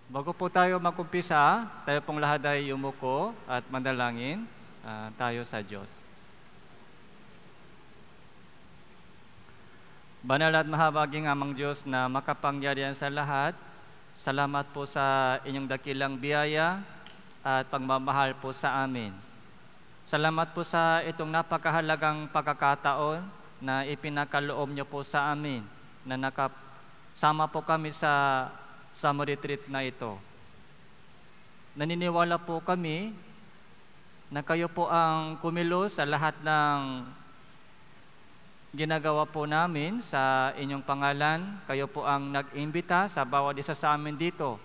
Bago po tayo mag-umpisa, tayo pong lahat ay yumuko at manalangin tayo sa Diyos. Banal at mahabaging amang Diyos na makapangyarihan sa lahat, salamat po sa inyong dakilang biyaya at pagmamahal po sa amin. Salamat po sa itong napakahalagang pagkakataon na ipinakaloob niyo po sa amin, na nakasama po kami sa summer retreat na ito. Naniniwala po kami na kayo po ang kumilos sa lahat ng ginagawa po namin sa inyong pangalan. Kayo po ang nag-imbita sa bawat isa sa amin dito.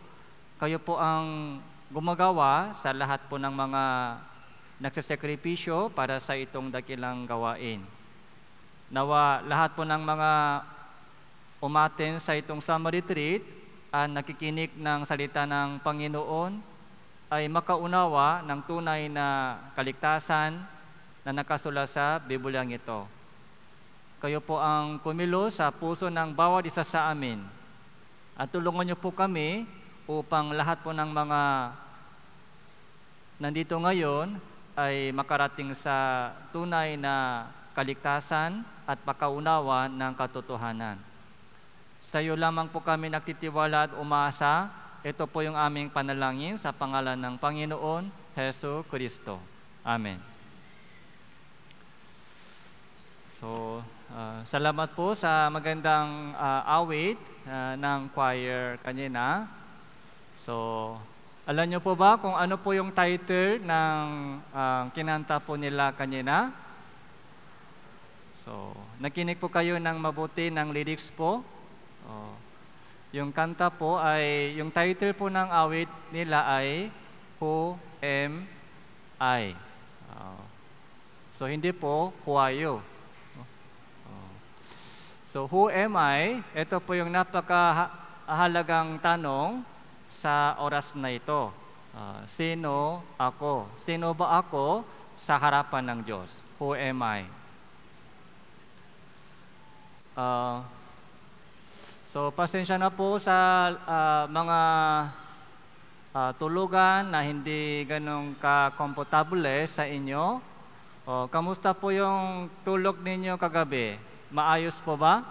Kayo po ang gumagawa sa lahat po ng mga nagsasakripisyo para sa itong dakilang gawain. Nawa lahat po ng mga umaten sa itong summer retreat nakikinig ng salita ng Panginoon ay makaunawa ng tunay na kaligtasan na nakasulat sa Bibliang ito. Kayo po ang kumilos sa puso ng bawat isa sa amin. At tulungan niyo po kami upang lahat po ng mga nandito ngayon ay makarating sa tunay na kaligtasan at pakaunawa ng katotohanan. Sa iyo lamang po kami nagtitiwala at umasa. Ito po yung aming panalangin sa pangalan ng Panginoon Hesus Kristo. Amen. So, salamat po sa magandang awit ng choir kanina. So, alam niyo po ba kung ano po yung title ng kinanta po nila kanina? So, nakinig po kayo ng mabuti ng lyrics po. Yung kanta po ay, yung title po ng awit nila ay Who Am I? So hindi po Who are you? So who am I? Ito po yung napakahalagang tanong sa oras na ito. Sino ako? Sino ba ako sa harapan ng Diyos? Who am I? So, pasensya na po sa mga tulugan na hindi ganong ka-komportable sa inyo. Kamusta po yung tulog ninyo kagabi? Maayos po ba?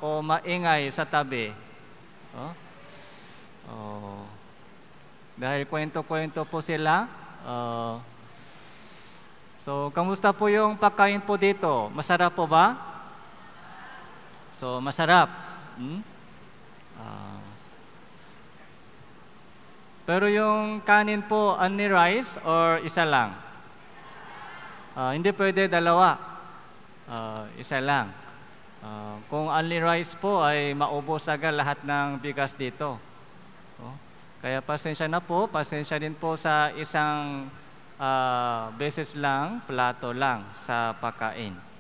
O maingay sa tabi? Dahil kwento-kwento po sila. So, kamusta po yung pagkain po dito? Masarap po ba? So, masarap. Pero yung kanin po, only rice or isa lang? Hindi pwede dalawa. Isa lang. Kung only rice po, ay maubos agad lahat ng bigas dito. Kaya pasensya na po. Pasensya din po sa isang beses lang, plato lang sa pagkain.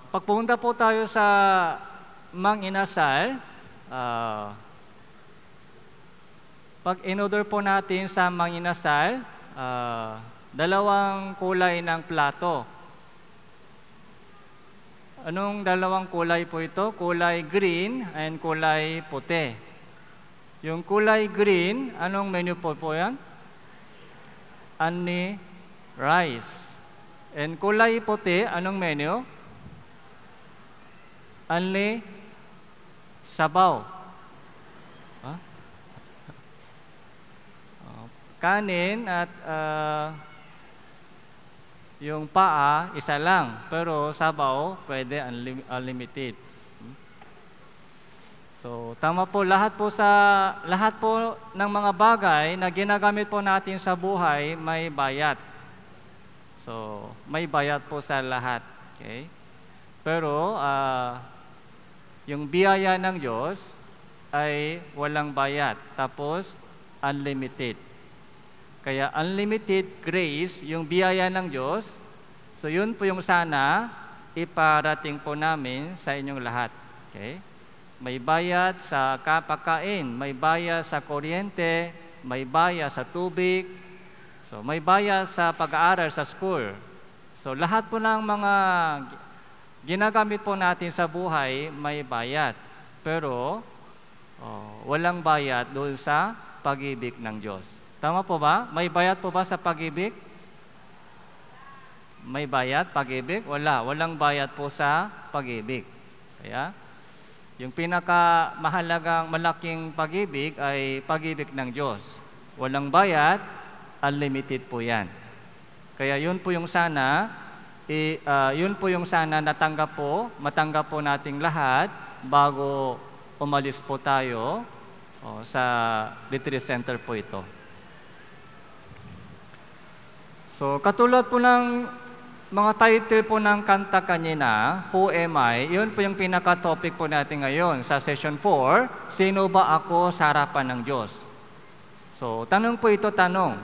Pagpunta po tayo sa Manginasal, pag in-order po natin sa Manginasal, dalawang kulay ng plato. Anong dalawang kulay po ito? Kulay green and kulay puti. Yung kulay green, anong menu po yan? Only rice. And kulay puti, anong menu? Only sabaw. Kanin at yung paa, isa lang. Pero sabaw, pwede unlimited. So, tama po, lahat po ng mga bagay na ginagamit po natin sa buhay, may bayad. So, may bayad po sa lahat. Okay? Pero, yung biyaya ng Diyos ay walang bayad. Tapos, unlimited. Kaya, unlimited grace, yung biyaya ng Diyos. So, yun po yung sana iparating po namin sa inyong lahat. Okay? May bayad sa kapakain, may bayad sa kuryente, may bayad sa tubig, so may bayad sa pag-aaral sa school. So lahat po ng mga ginagamit po natin sa buhay may bayad. Pero Walang bayad doon sa pag-ibig ng Diyos. Tama po ba? May bayad po ba sa pag-ibig? May bayad, pag-ibig? Wala. Walang bayad po sa pag-ibig. Kaya, yung pinakamahalagang malaking pag-ibig ay pag-ibig ng Diyos. Walang bayad, unlimited po yan. Kaya yun po yung sana, matanggap po nating lahat bago umalis po tayo sa retreat center po ito. So, katulad po ng mga title po ng kanta kanina, Who Am I? Yun po yung pinaka-topic po natin ngayon sa session 4, Sino ba ako sa harapan ng Diyos? So, tanong po ito, tanong.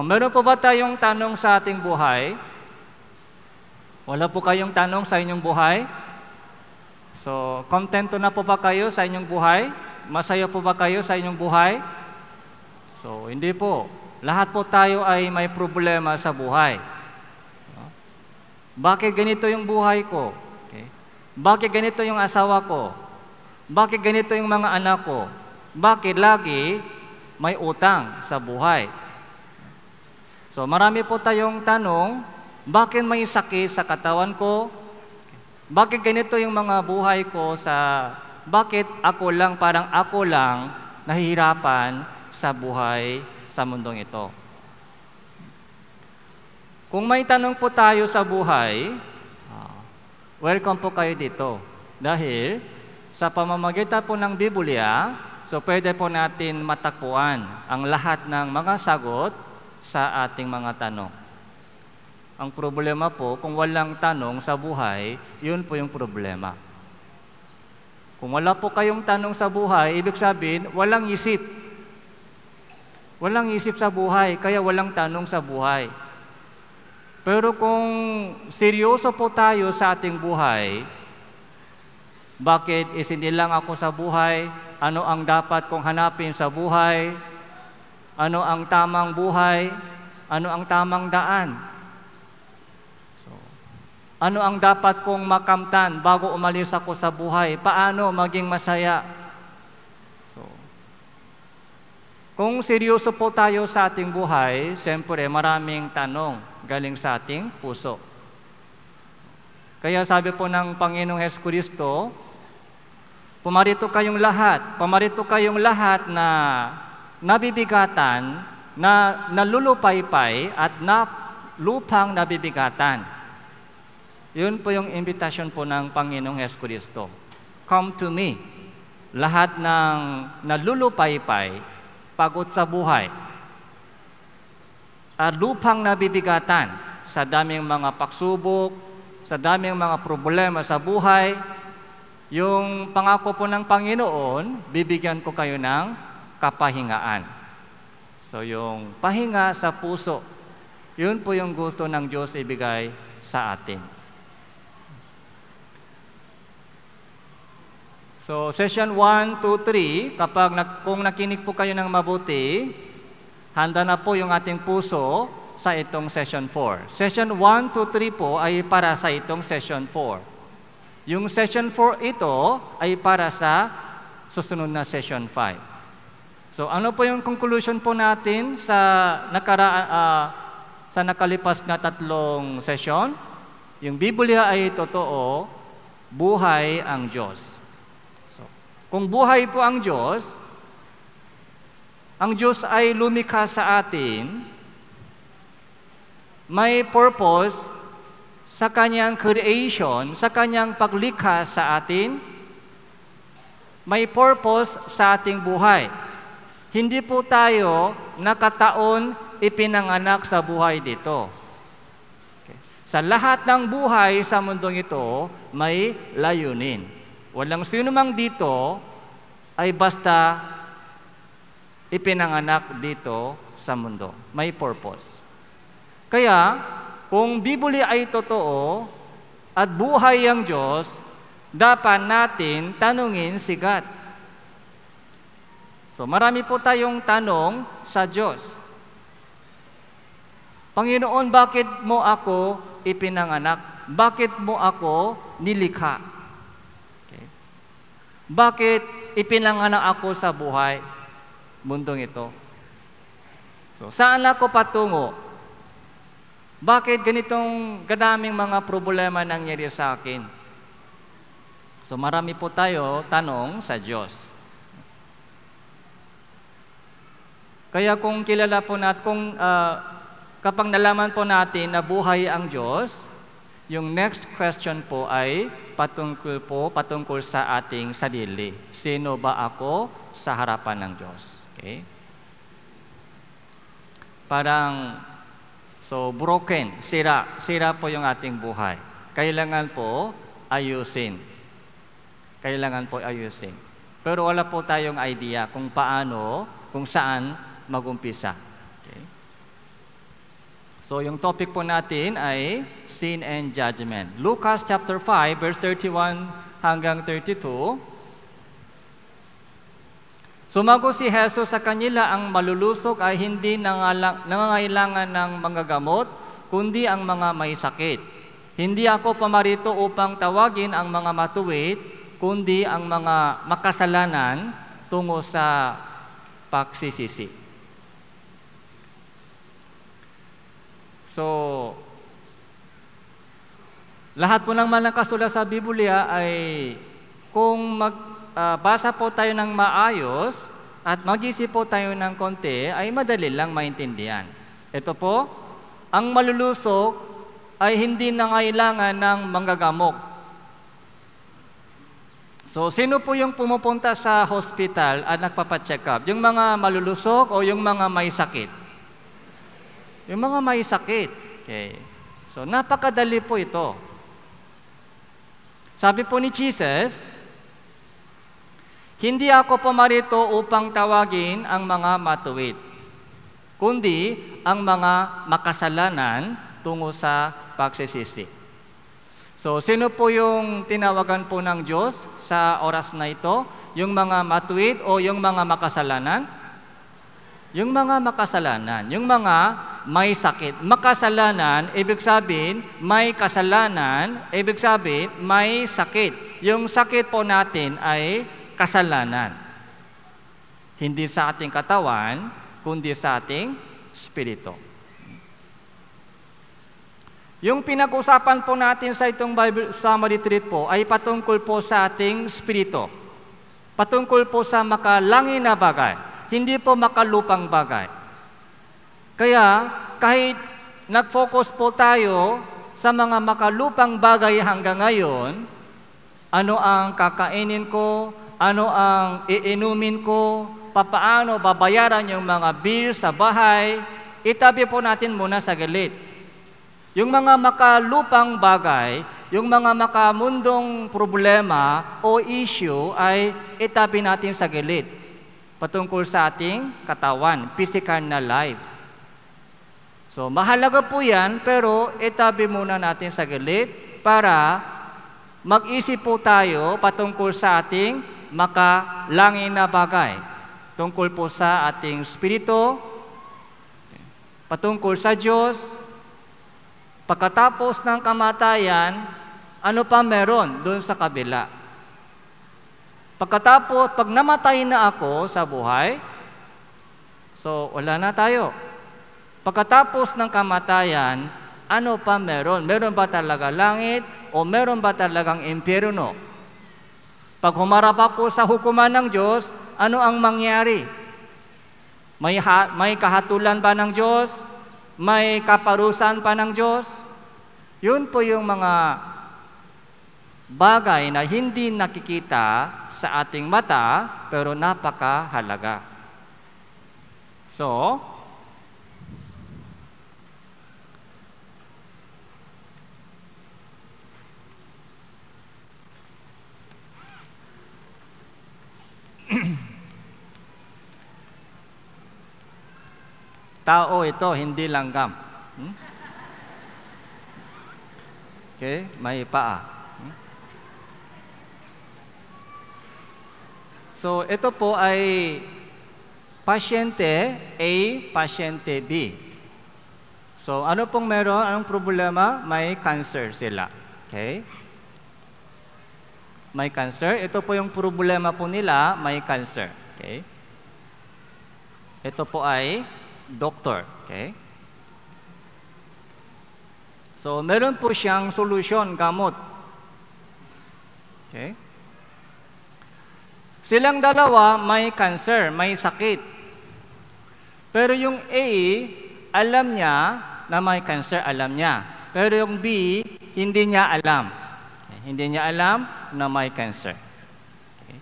Meron po ba tayong tanong sa ating buhay? Wala po kayong tanong sa inyong buhay? So, kontento na po ba kayo sa inyong buhay? Masaya po ba kayo sa inyong buhay? So, hindi po. Lahat po tayo ay may problema sa buhay. Bakit ganito yung buhay ko? Okay. Bakit ganito yung asawa ko? Bakit ganito yung mga anak ko? Bakit lagi may utang sa buhay? So marami po tayong tanong, bakit may sakit sa katawan ko? Bakit ganito yung mga buhay ko bakit parang ako lang nahihirapan sa buhay sa mundong ito? Kung may tanong po tayo sa buhay, welcome po kayo dito. Dahil sa pamamagitan po ng Biblia, so pwede po natin matakbuhan ang lahat ng mga sagot sa ating mga tanong. Ang problema po, kung walang tanong sa buhay, yun po yung problema. Kung wala po kayong tanong sa buhay, ibig sabihin, walang isip. Walang isip sa buhay, kaya walang tanong sa buhay. Pero kung seryoso po tayo sa ating buhay, bakit isinilang ako sa buhay? Ano ang dapat kong hanapin sa buhay? Ano ang tamang buhay? Ano ang tamang daan? So, ano ang dapat kong makamtan bago umalis ako sa buhay? Paano maging masaya? So, kung seryoso po tayo sa ating buhay, siyempre maraming tanong galing sa ating puso. Kaya sabi po ng Panginoong Jesucristo, pumarito kayong lahat na nabibigatan, na nalulupaypay at na lupang nabibigatan. Yun po yung invitation po ng Panginoong Jesucristo. Come to me, lahat ng nalulupaypay, pagod sa buhay, at lupang nabibigatan sa daming mga pagsubok, sa daming mga problema sa buhay. Yung pangako po ng Panginoon, bibigyan ko kayo ng kapahingaan. So yung pahinga sa puso, yun po yung gusto ng Diyos ibigay sa atin. So session 1, 2, 3, kung nakinig po kayo ng mabuti, handa na po yung ating puso sa itong session 4. Session 1, 2, 3 po ay para sa itong session 4. Yung session 4 ito ay para sa susunod na session 5. So ano po yung conclusion po natin sa nakalipas na 3 session? Yung Biblia ay totoo, buhay ang Diyos. So, kung buhay po ang Diyos ay lumikha sa atin, may purpose sa Kanyang creation, sa Kanyang paglikha sa atin, may purpose sa ating buhay. Hindi po tayo nakataon ipinanganak sa buhay dito. Okay. Sa lahat ng buhay sa mundong ito, may layunin. Walang sino mang dito ay basta ipinanganak dito sa mundo. May purpose. Kaya, kung Biblia ay totoo at buhay ang Diyos, dapat natin tanungin si God. So, marami po tayong tanong sa Diyos. Panginoon, bakit mo ako ipinanganak? Bakit mo ako nilikha? Okay. Bakit ipinanganak ako sa buhay, mundong ito. So, saan ako patungo? Bakit ganitong kadaming mga problema nangyari sa akin? So, marami po tayo tanong sa Diyos. Kaya kung kilala po natin, kapag nalaman po natin na buhay ang Diyos, yung next question po ay patungkol sa ating sarili. Sino ba ako sa harapan ng Diyos? Okay? Parang, broken, sira po yung ating buhay. Kailangan po ayusin. Pero wala po tayong idea kung paano, kung saan mag-umpisa. Okay? So, yung topic po natin ay sin and judgment. Lucas chapter 5, verse 31 hanggang 32. Sumagot si Jesus sa kanila, ang malulusog ay hindi nangangailangan ng mga gamot, kundi ang mga may sakit. Hindi ako pumarito upang tawagin ang mga matuwid, kundi ang mga makasalanan tungo sa pagsisisi. So, lahat po ng nakasulat sa Biblia ay kung magbasa po tayo ng maayos at mag-isip po tayo ng konti, ay madali lang maintindihan. Ito po, ang malulusog ay hindi nangailangan ng manggagamot. So, sino po yung pumupunta sa hospital at nagpapacheck up? Yung mga malulusog o yung mga may sakit? Yung mga may sakit. Okay. So, napakadali po ito. Sabi po ni Jesus, hindi ako pumarito upang tawagin ang mga matuwid, kundi ang mga makasalanan tungo sa pagsisisi. So, sino po yung tinawagan po ng Diyos sa oras na ito? Yung mga matuwid o yung mga makasalanan? Yung mga makasalanan, yung mga may sakit. Makasalanan, ibig sabihin, may kasalanan, ibig sabihin, may sakit. Yung sakit po natin ay kasalanan. Hindi sa ating katawan, kundi sa ating spirito. Yung pinag-usapan po natin sa itong Bible Summary Retreat po ay patungkol po sa ating spirito. Patungkol po sa makalangin na bagay, hindi po makalupang bagay. Kaya kahit nag-focus po tayo sa mga makalupang bagay hanggang ngayon, ano ang kakainin ko, ano ang iinumin ko, papaano babayaran yung mga bills sa bahay, itabi po natin muna sa gilid. Yung mga makalupang bagay, yung mga makamundong problema o issue ay itabi natin sa gilid. Patungkol sa ating katawan, physical na life. So, mahalaga po yan, pero itabi muna natin sa gilid para mag-isip po tayo patungkol sa ating makalangin na bagay. Tungkol po sa ating spirito, patungkol sa Diyos. Pagkatapos ng kamatayan, ano pa meron doon sa kabila? Pagkatapos, pag namatay na ako sa buhay, so wala na tayo. Pagkatapos ng kamatayan, ano pa meron? Meron ba talaga langit o meron ba talagang impyerno? Pag humarap ako sa hukuman ng Diyos, ano ang mangyari? May kahatulan ba ng Diyos? May kaparusan pa ng Diyos? Yun po yung mga bagay na hindi nakikita sa ating mata, pero napakahalaga. So, tao ito, hindi langgam. Okay, may paa. So, ito po ay pasyente A, pasyente B. So, ano pong meron? Anong problema? May cancer sila. Okay? may cancer. Ito po yung problema po nila, may cancer. Okay? Ito po ay doktor. Okay? So, meron po siyang solusyon, gamot. Okay? Silang dalawa may cancer, may sakit. Pero yung A, alam niya na may cancer, alam niya. Pero yung B, hindi niya alam. Okay? Hindi niya alam na may cancer. Okay?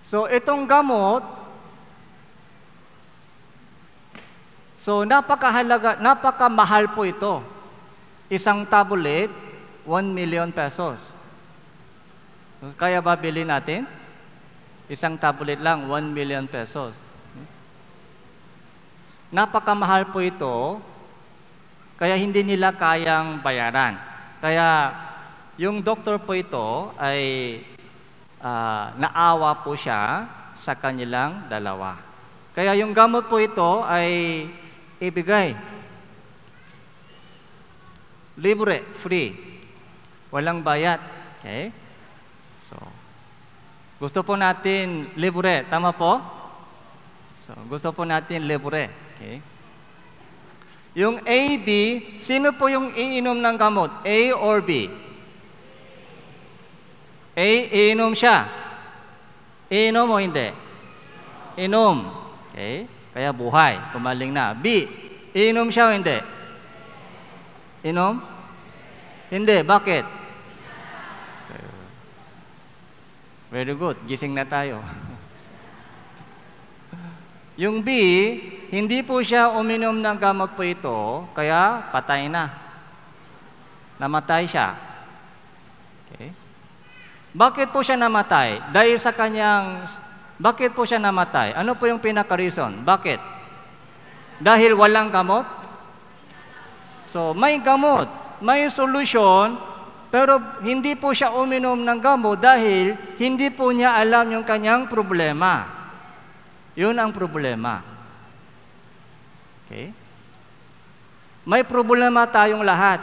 So, itong gamot, so napakahalaga, napakamahal po ito. Isang tablet, 1 million pesos. Kaya ba bilhin natin? Isang tablet lang, 1 million pesos. Napakamahal po ito, kaya hindi nila kayang bayaran. Kaya yung doktor po ito ay naawa po siya sa kanilang dalawa. Kaya yung gamot po ito ay ibigay. Libre, free. Walang bayad. Okay? So, gusto po natin libre. Tama po? So, gusto po natin libre. Okay? Yung A, B, sino po yung iinom ng gamot? A or B? A, iinom siya. Iinom o hindi? Inom. Okay? Kaya buhay, kumaling na. B, iinom siya o hindi? Inom? Hindi. Bakit? Very good. Gising na tayo. Yung B, hindi po siya uminom ng gamot po ito, kaya patay na. Namatay siya. Okay? Bakit po siya namatay? Dahil sa kanyang... Bakit po siya namatay? Ano po yung pinaka-reason? Bakit? Dahil walang gamot? So, may gamot, may solusyon, pero hindi po siya uminom ng gamot dahil hindi po niya alam yung kanyang problema. Yun ang problema. Okay? May problema tayong lahat.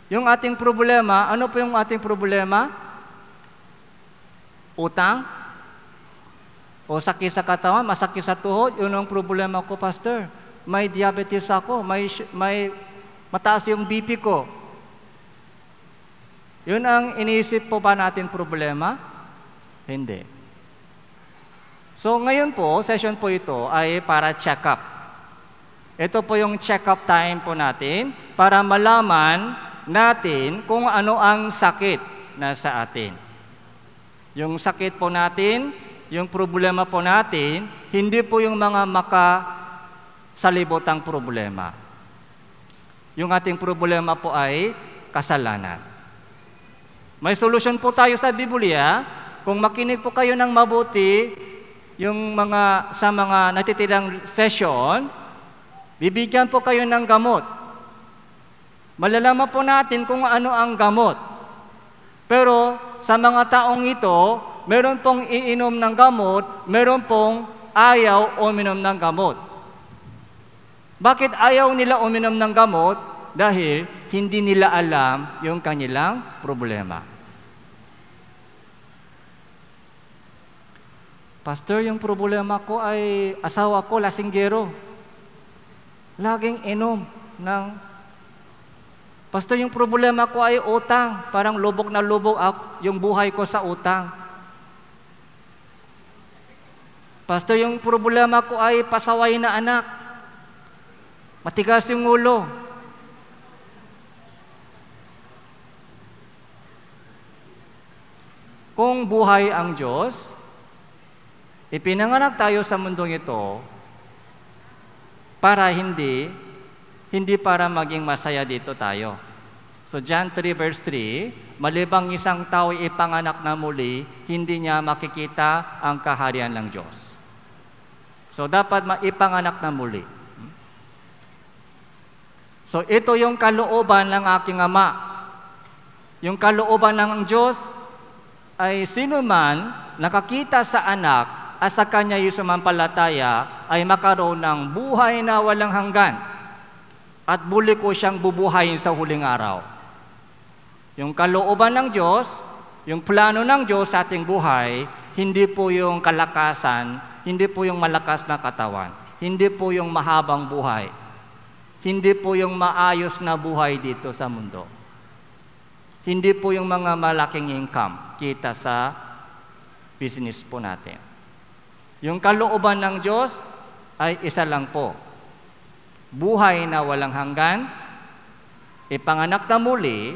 Yung ating problema, ano po yung ating problema? Utang? O sakit sa katawan, masakit sa tuhod, yun ang problema ko, Pastor. May diabetes ako, may mataas yung BP ko. Yun ang iniisip po ba natin problema? Hindi. So ngayon po, session po ito ay para check-up. Ito po yung check-up time po natin para malaman natin kung ano ang sakit na sa atin. Yung sakit po natin, yung problema po natin, hindi po yung mga makasalibotang problema. Yung ating problema po ay kasalanan. May solusyon po tayo sa Biblia. Kung makinig po kayo ng mabuti, sa mga natitirang session, bibigyan po kayo ng gamot. Malalaman po natin kung ano ang gamot. Pero sa mga taong ito, meron pong iinom ng gamot, meron pong ayaw uminom ng gamot. Bakit ayaw nila uminom ng gamot? Dahil hindi nila alam yung kanilang problema. Pastor, yung problema ko ay asawa ko lasinggero. Laging inom ng... Pastor, yung problema ko ay utang. Parang lubog na lubog yung buhay ko sa utang. Pastor, yung problema ko ay pasaway na anak. Matigas yung ulo. Kung buhay ang Diyos, ipinanganak tayo sa mundong ito para hindi para maging masaya dito tayo. So John 3 verse 3, malibang isang tao ipanganak na muli, hindi niya makikita ang kaharian ng Diyos. So dapat maipanganak na muli. So ito yung kalooban ng aking Ama. Yung kalooban ng Diyos ay sino man nakakita sa anak at sa kanya yung sumampalataya ay makaroon ng buhay na walang hanggan at muli ko siyang bubuhayin sa huling araw. Yung kalooban ng Diyos, yung plano ng Diyos sa ating buhay, hindi po yung kalakasan, hindi po yung malakas na katawan, hindi po yung mahabang buhay, hindi po yung maayos na buhay dito sa mundo. Hindi po yung mga malaking income, kita sa business po natin. Yung kalooban ng Diyos ay isa lang po. Buhay na walang hanggan, ipanganak na muli,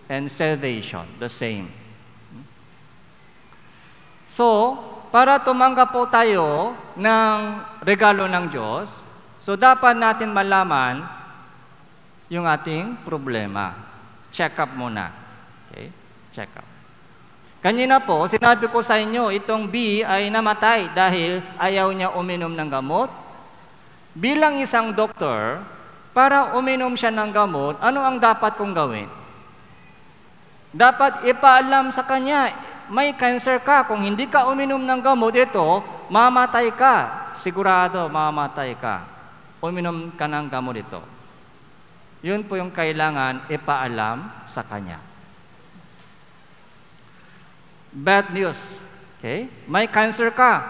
and salvation, the same. So, para tumanggap po tayo ng regalo ng Diyos, so dapat natin malaman yung ating problema. Check up muna. Okay? Check up. Kanina po, sinabi ko sa inyo, itong B ay namatay dahil ayaw niya uminom ng gamot. Bilang isang doktor, para uminom siya ng gamot, ano ang dapat kong gawin? Dapat ipaalam sa kanya, may cancer ka. Kung hindi ka uminom ng gamot ito, mamatay ka. Sigurado, mamatay ka. Uminom ka ng gamot ito. Yun po yung kailangan ipaalam sa kanya. Bad news. Okay? May cancer ka.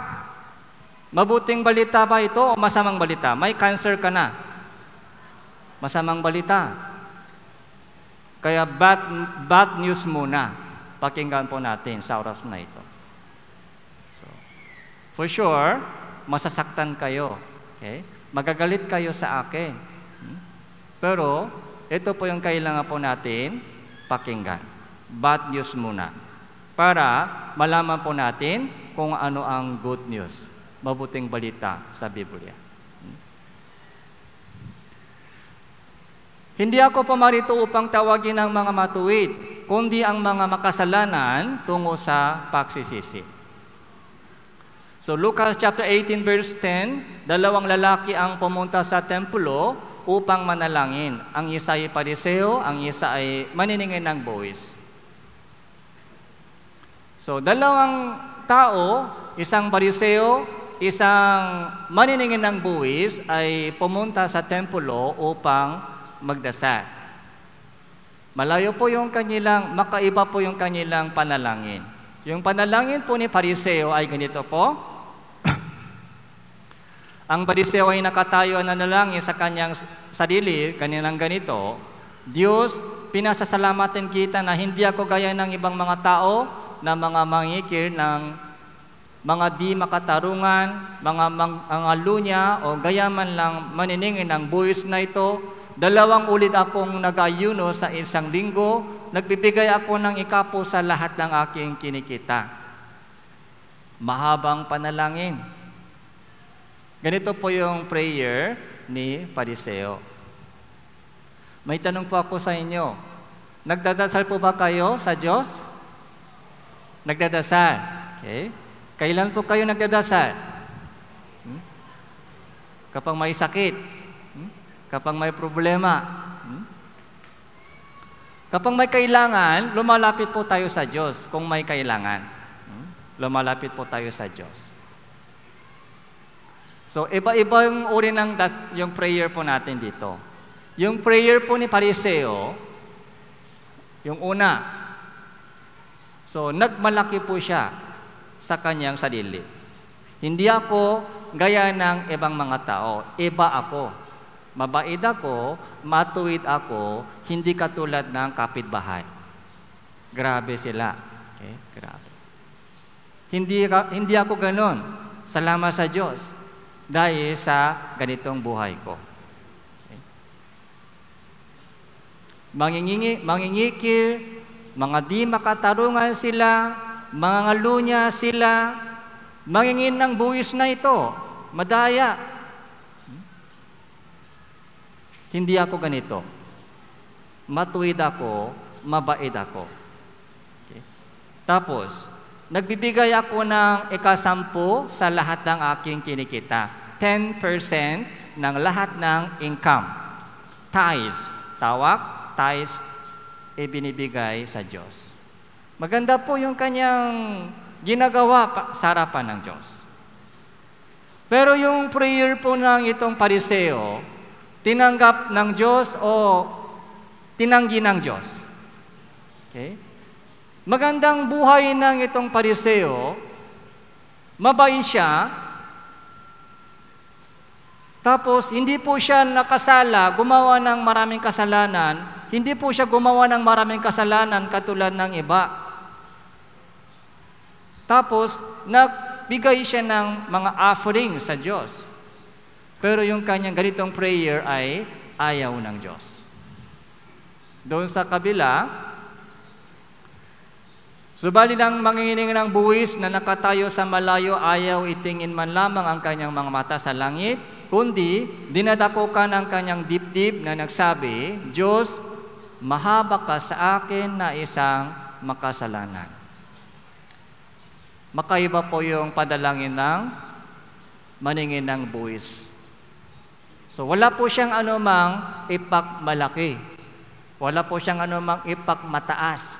Mabuting balita ba ito o masamang balita? May cancer ka na. Masamang balita. Kaya bad news muna. Pakinggan po natin sa oras na ito. So, for sure, masasaktan kayo. Okay? Magagalit kayo sa akin. Pero, ito po yung kailangan po natin pakinggan. Bad news muna. Para malaman po natin kung ano ang good news. Mabuting balita sa Biblia. Hindi ako pumarito upang tawagin ang mga matuwid, kundi ang mga makasalanan tungo sa pagsisisi. So Lucas chapter 18 verse 10, dalawang lalaki ang pumunta sa templo upang manalangin. Ang isa ay pariseo, ang isa ay maniningin ng buwis. So dalawang tao, isang pariseo, isang maniningin ng buwis ay pumunta sa templo upang magdasal. Malayo po yung kanilang, makaiba po yung kanilang panalangin. Yung panalangin po ni pariseo ay ganito po. Ang pariseo ay nakatayo na nalangin sa kanyang sarili, kanilang ganito, Diyos, pinasasalamatan kita na hindi ako gaya ng ibang mga tao na mga mangikir ng mga di makatarungan, mga lunya o gaya man lang maniningin ng buwis na ito. 2 ulit akong nag-ayuno sa isang linggo, nagbibigay ako ng ikapo sa lahat ng aking kinikita. Mahabang panalangin. Ganito po yung prayer ni pariseo. May tanong po ako sa inyo. Nagdadasal po ba kayo sa Diyos? Nagdadasal. Okay? Kailan po kayo nagdadasal? Kapag may sakit. Kapag may problema. Kapag may kailangan, lumalapit po tayo sa Diyos kung may kailangan. Lumalapit po tayo sa Diyos. So, iba-iba yung uri ng yung prayer po natin dito. Yung prayer po ni pariseo, yung una, so, nagmalaki po siya sa kanyang sarili. Hindi ako gaya ng ibang mga tao. Iba ako. Mabait ako, matuwid ako, hindi katulad ng kapitbahay. Grabe sila. Okay? Grabe. Hindi ako ganon. Salamat sa Diyos dahil sa ganitong buhay ko. Okay? Mangingikil, mga di makatarungan sila, mga lunya sila, mangingin ng buwis na ito, madaya. Hindi ako ganito. Matuwid ako, mabait ako. Okay. Tapos, nagbibigay ako ng 10% sa lahat ng aking kinikita. 10% ng lahat ng income. Tithes, tawag, tithes, ibinibigay sa Diyos. Maganda po yung kanyang ginagawa sa harapan ng Diyos. Pero yung prayer po ng itong pariseo, tinanggap ng Diyos o tinanggi ng Diyos? Okay? Magandang buhay ng itong Pariseo, mabait siya, tapos hindi po siya nakasala, gumawa ng maraming kasalanan, hindi po siya gumawa ng maraming kasalanan katulad ng iba. Tapos, nagbigay siya ng mga offering sa Diyos. Pero yung kanyang ganitong prayer ay ayaw ng Diyos. Doon sa kabila, subali lang manginginig ng buwis na nakatayo sa malayo, ayaw itingin man lamang ang kanyang mga mata sa langit, kundi dinadakukan ang kanyang dibdib na nagsabi, Diyos, mahaba ka sa akin na isang makasalanan. Makaiba po yung padalangin ng maningin ng buwis. So wala po siyang anumang ipakmalaki. Wala po siyang anumang ipakmataas.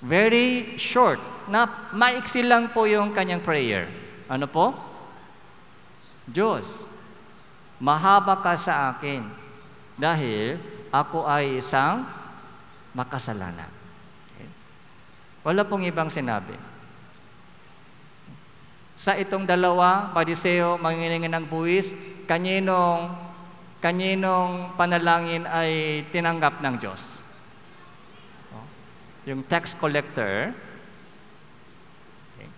Very short, na maiksi lang po yung kanyang prayer. Ano po? Diyos, mahaba ka sa akin dahil ako ay isang makasalanan. Okay? Wala pong ibang sinabi. Sa itong dalawa, Pariseo, manginginig ng buwis, kaninong panalangin ay tinanggap ng Diyos? Yung tax collector. Okay.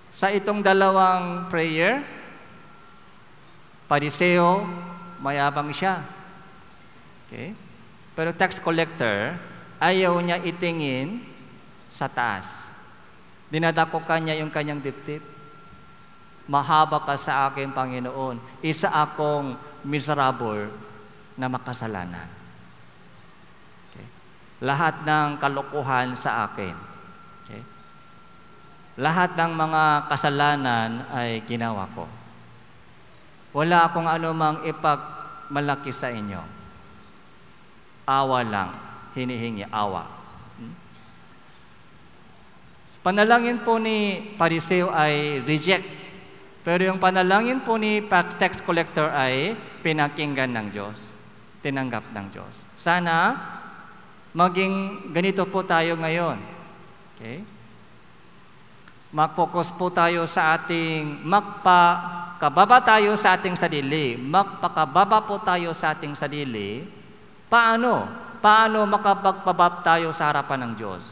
Sa itong dalawang prayer, Pariseo, mayabang siya. Okay. Pero tax collector, ayaw niya itingin sa taas. Dinadakukan niya yung kanyang dibdib. Mahaba ka sa akin, Panginoon. Isa akong miserable na makasalanan. Lahat ng kalokohan sa akin. Okay? Lahat ng mga kasalanan ay ginawa ko. Wala akong anumang ipagmalaki sa inyo. Awa lang, hinihingi, awa. Panalangin po ni Pariseo ay reject. Pero yung panalangin po ni tax collector ay pinakinggan ng Diyos. Tinanggap ng Diyos. Sana maging ganito po tayo ngayon. Okay? Mag-focus po tayo sa ating, magpakababa tayo sa ating sarili. Magpakababa po tayo sa ating sarili. Paano? Paano makapagpabab tayo sa harapan ng Diyos?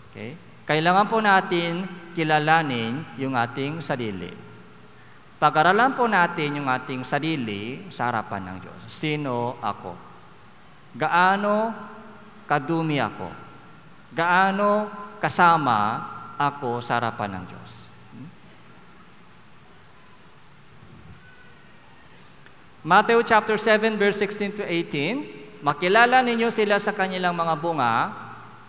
Okay? Kailangan po natin kilalanin yung ating sarili. Pag-aralan po natin yung ating sarili sa harapan ng Diyos. Sino ako? Gaano kadumi ako? Gaano kasama ako sa harapan ng Diyos? Matthew chapter 7 verse 16 to 18, makilala ninyo sila sa kanilang mga bunga,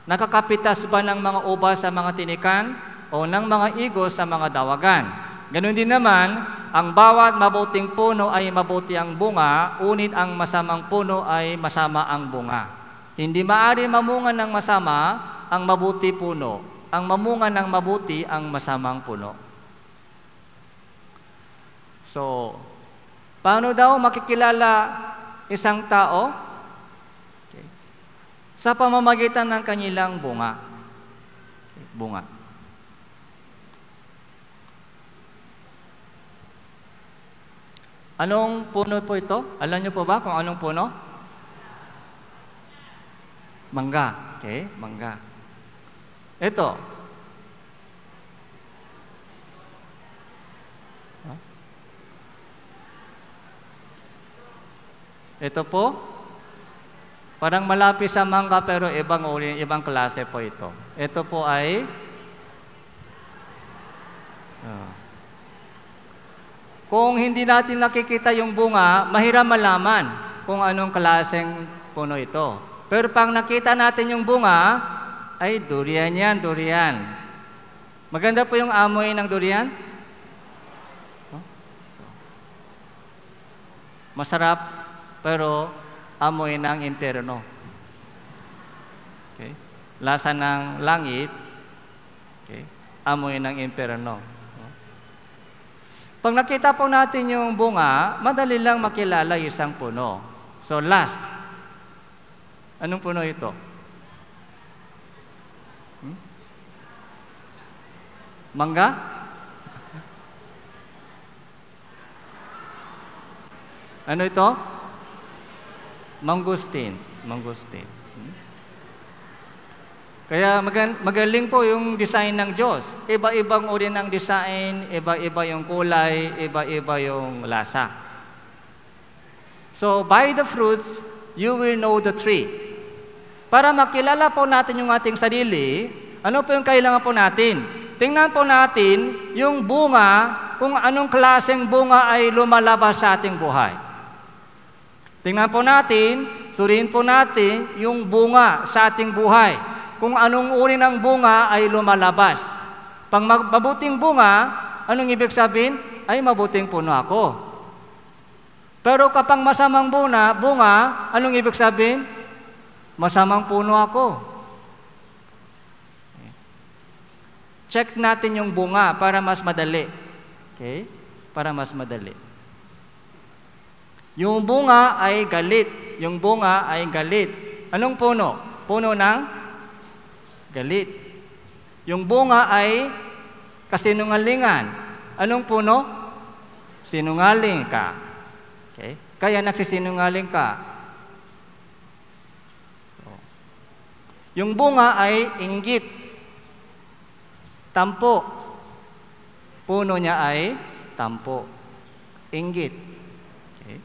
nakakapitas ba ng mga ubas sa mga tinikan o ng mga igos sa mga dawagan? Ganon din naman, ang bawat mabuting puno ay mabuti ang bunga, unit ang masamang puno ay masama ang bunga. Hindi maaari mamunga ng masama ang mabuti puno. Ang mamunga ng mabuti ang masamang puno. So, paano daw makikilala isang tao? Okay. Sa pamamagitan ng kanilang bunga. Okay. Bunga. Anong puno po ito? Alam niyo po ba kung anong puno? Mangga. Okay, mangga. Ito. Ito po. Parang malapit sa mangga pero ibang klase po ito. Ito po ay kung hindi natin nakikita yung bunga, mahirap malaman kung anong klaseng puno ito. Pero pag nakita natin yung bunga, ay durian yan, durian. Maganda po yung amoy ng durian. Masarap, pero amoy ng impyerno. Okay? Lasa ng langit, okay? Amoy ng impyerno. Pag nakita po natin yung bunga, madali lang makilala isang puno. So last, Anong puno ito? Mangga? Ano ito? Mangustin. Mangustin. Kaya magaling po yung design ng Diyos. Iba-ibang uri ng design, iba-iba yung kulay, iba-iba yung lasa. So, by the fruits, you will know the tree. Para makilala po natin yung ating sarili, ano po yung kailangan po natin? Tingnan po natin yung bunga, kung anong klaseng bunga ay lumalabas sa ating buhay. Tingnan po natin, suriin po natin yung bunga sa ating buhay. Kung anong uri ng bunga ay lumalabas. Pag mabuting bunga, anong ibig sabihin? Ay mabuting puno ako. Pero kapag masamang bunga, anong ibig sabihin? Masamang puno ako. Check natin yung bunga para mas madali. Okay? Para mas madali. Yung bunga ay galit. Yung bunga ay galit. Anong puno? Puno ng galit. Yung bunga ay kasinungalingan. Anong puno? Sinungaling ka. Okay? Kaya nagsisinungaling ka. So, yung bunga ay inggit. Tampo. Puno niya ay tampo. Inggit. Okay?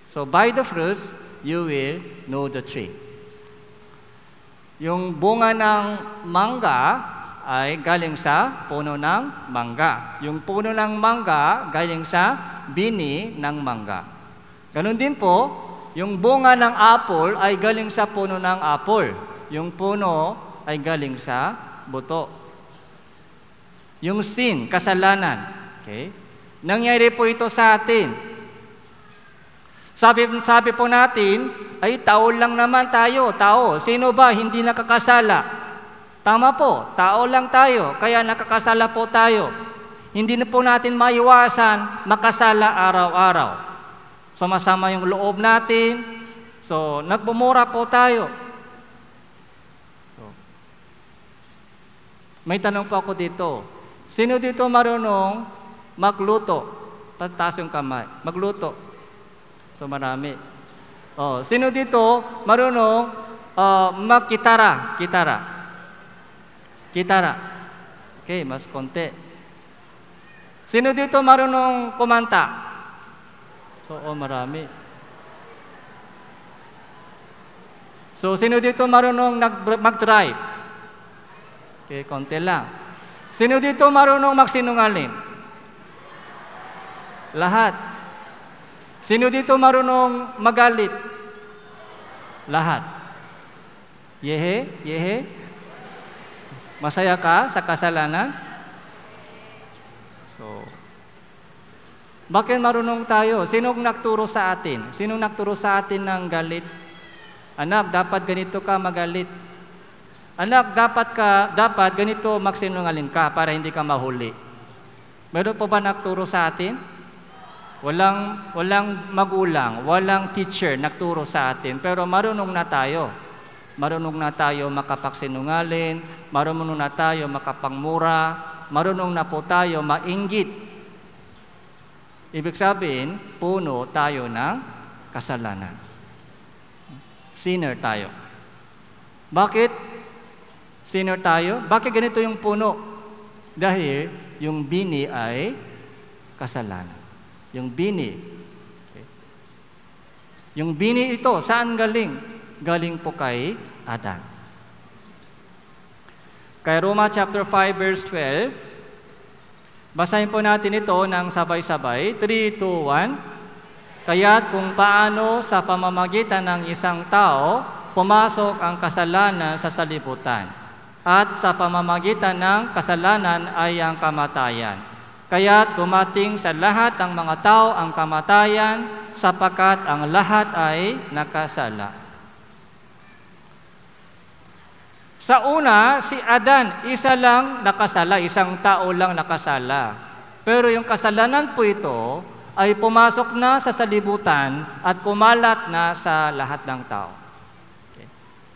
So, by the fruits, you will know the tree. Yung bunga ng mangga ay galing sa puno ng mangga. Yung puno ng mangga galing sa bini ng mangga. Ganon din po, yung bunga ng apple ay galing sa puno ng apple. Yung puno ay galing sa buto. Yung sin, kasalanan. Okay? Nangyari po ito sa atin. Sabi po natin, ay tao lang naman tayo, tao. Sino ba hindi nakakasala? Tama po, tao lang tayo, kaya nakakasala po tayo. Hindi na po natin maiwasan makasala araw-araw. Sumasama yung loob natin, so nagmumura po tayo. So, may tanong po ako dito. Sino dito marunong magluto? Pagtaas yung kamay. Magluto. So marami. Oh, sino dito marunong magkitara? Kitara. Okay, mas konti. Sino dito marunong kumanta? So, marami. So, sino dito marunong mag-drive? Okay, konti lang. Sino dito marunong magsinungaling? Lahat. Sino dito marunong magalit? Lahat. Yehe? Masaya ka sa kasalanan? So, bakit marunong tayo? Sinong nagturo sa atin? Sinong nagturo sa atin ng galit? Anak, dapat ganito ka magalit. Anak, dapat ganito magsinungaling ka para hindi ka mahuli. Meron po ba nagturo sa atin? Walang magulang, walang teacher nagturo sa atin, pero marunong na tayo. Marunong na tayo makapagsinungaling, marunong na tayo makapangmura, marunong na po tayo mainggit. Ibig sabihin, puno tayo ng kasalanan. Sinner tayo. Bakit sinner tayo? Bakit ganito yung puno? Dahil yung bini ay kasalanan. Yung bini. Okay. Yung bini ito, saan galing? Galing po kay Adan. Kay Roma chapter 5 verse 12, basahin po natin ito ng sabay-sabay. 3, 2, 1. Kaya't kung paano sa pamamagitan ng isang tao, pumasok ang kasalanan sa salibutan. At sa pamamagitan ng kasalanan ay ang kamatayan. Kaya dumating sa lahat ng mga tao ang kamatayan sapagkat ang lahat ay nakasala. Sa una, si Adan, isa lang nakasala, isang tao lang nakasala. Pero yung kasalanan po ito ay pumasok na sa salibutan at kumalat na sa lahat ng tao. Okay.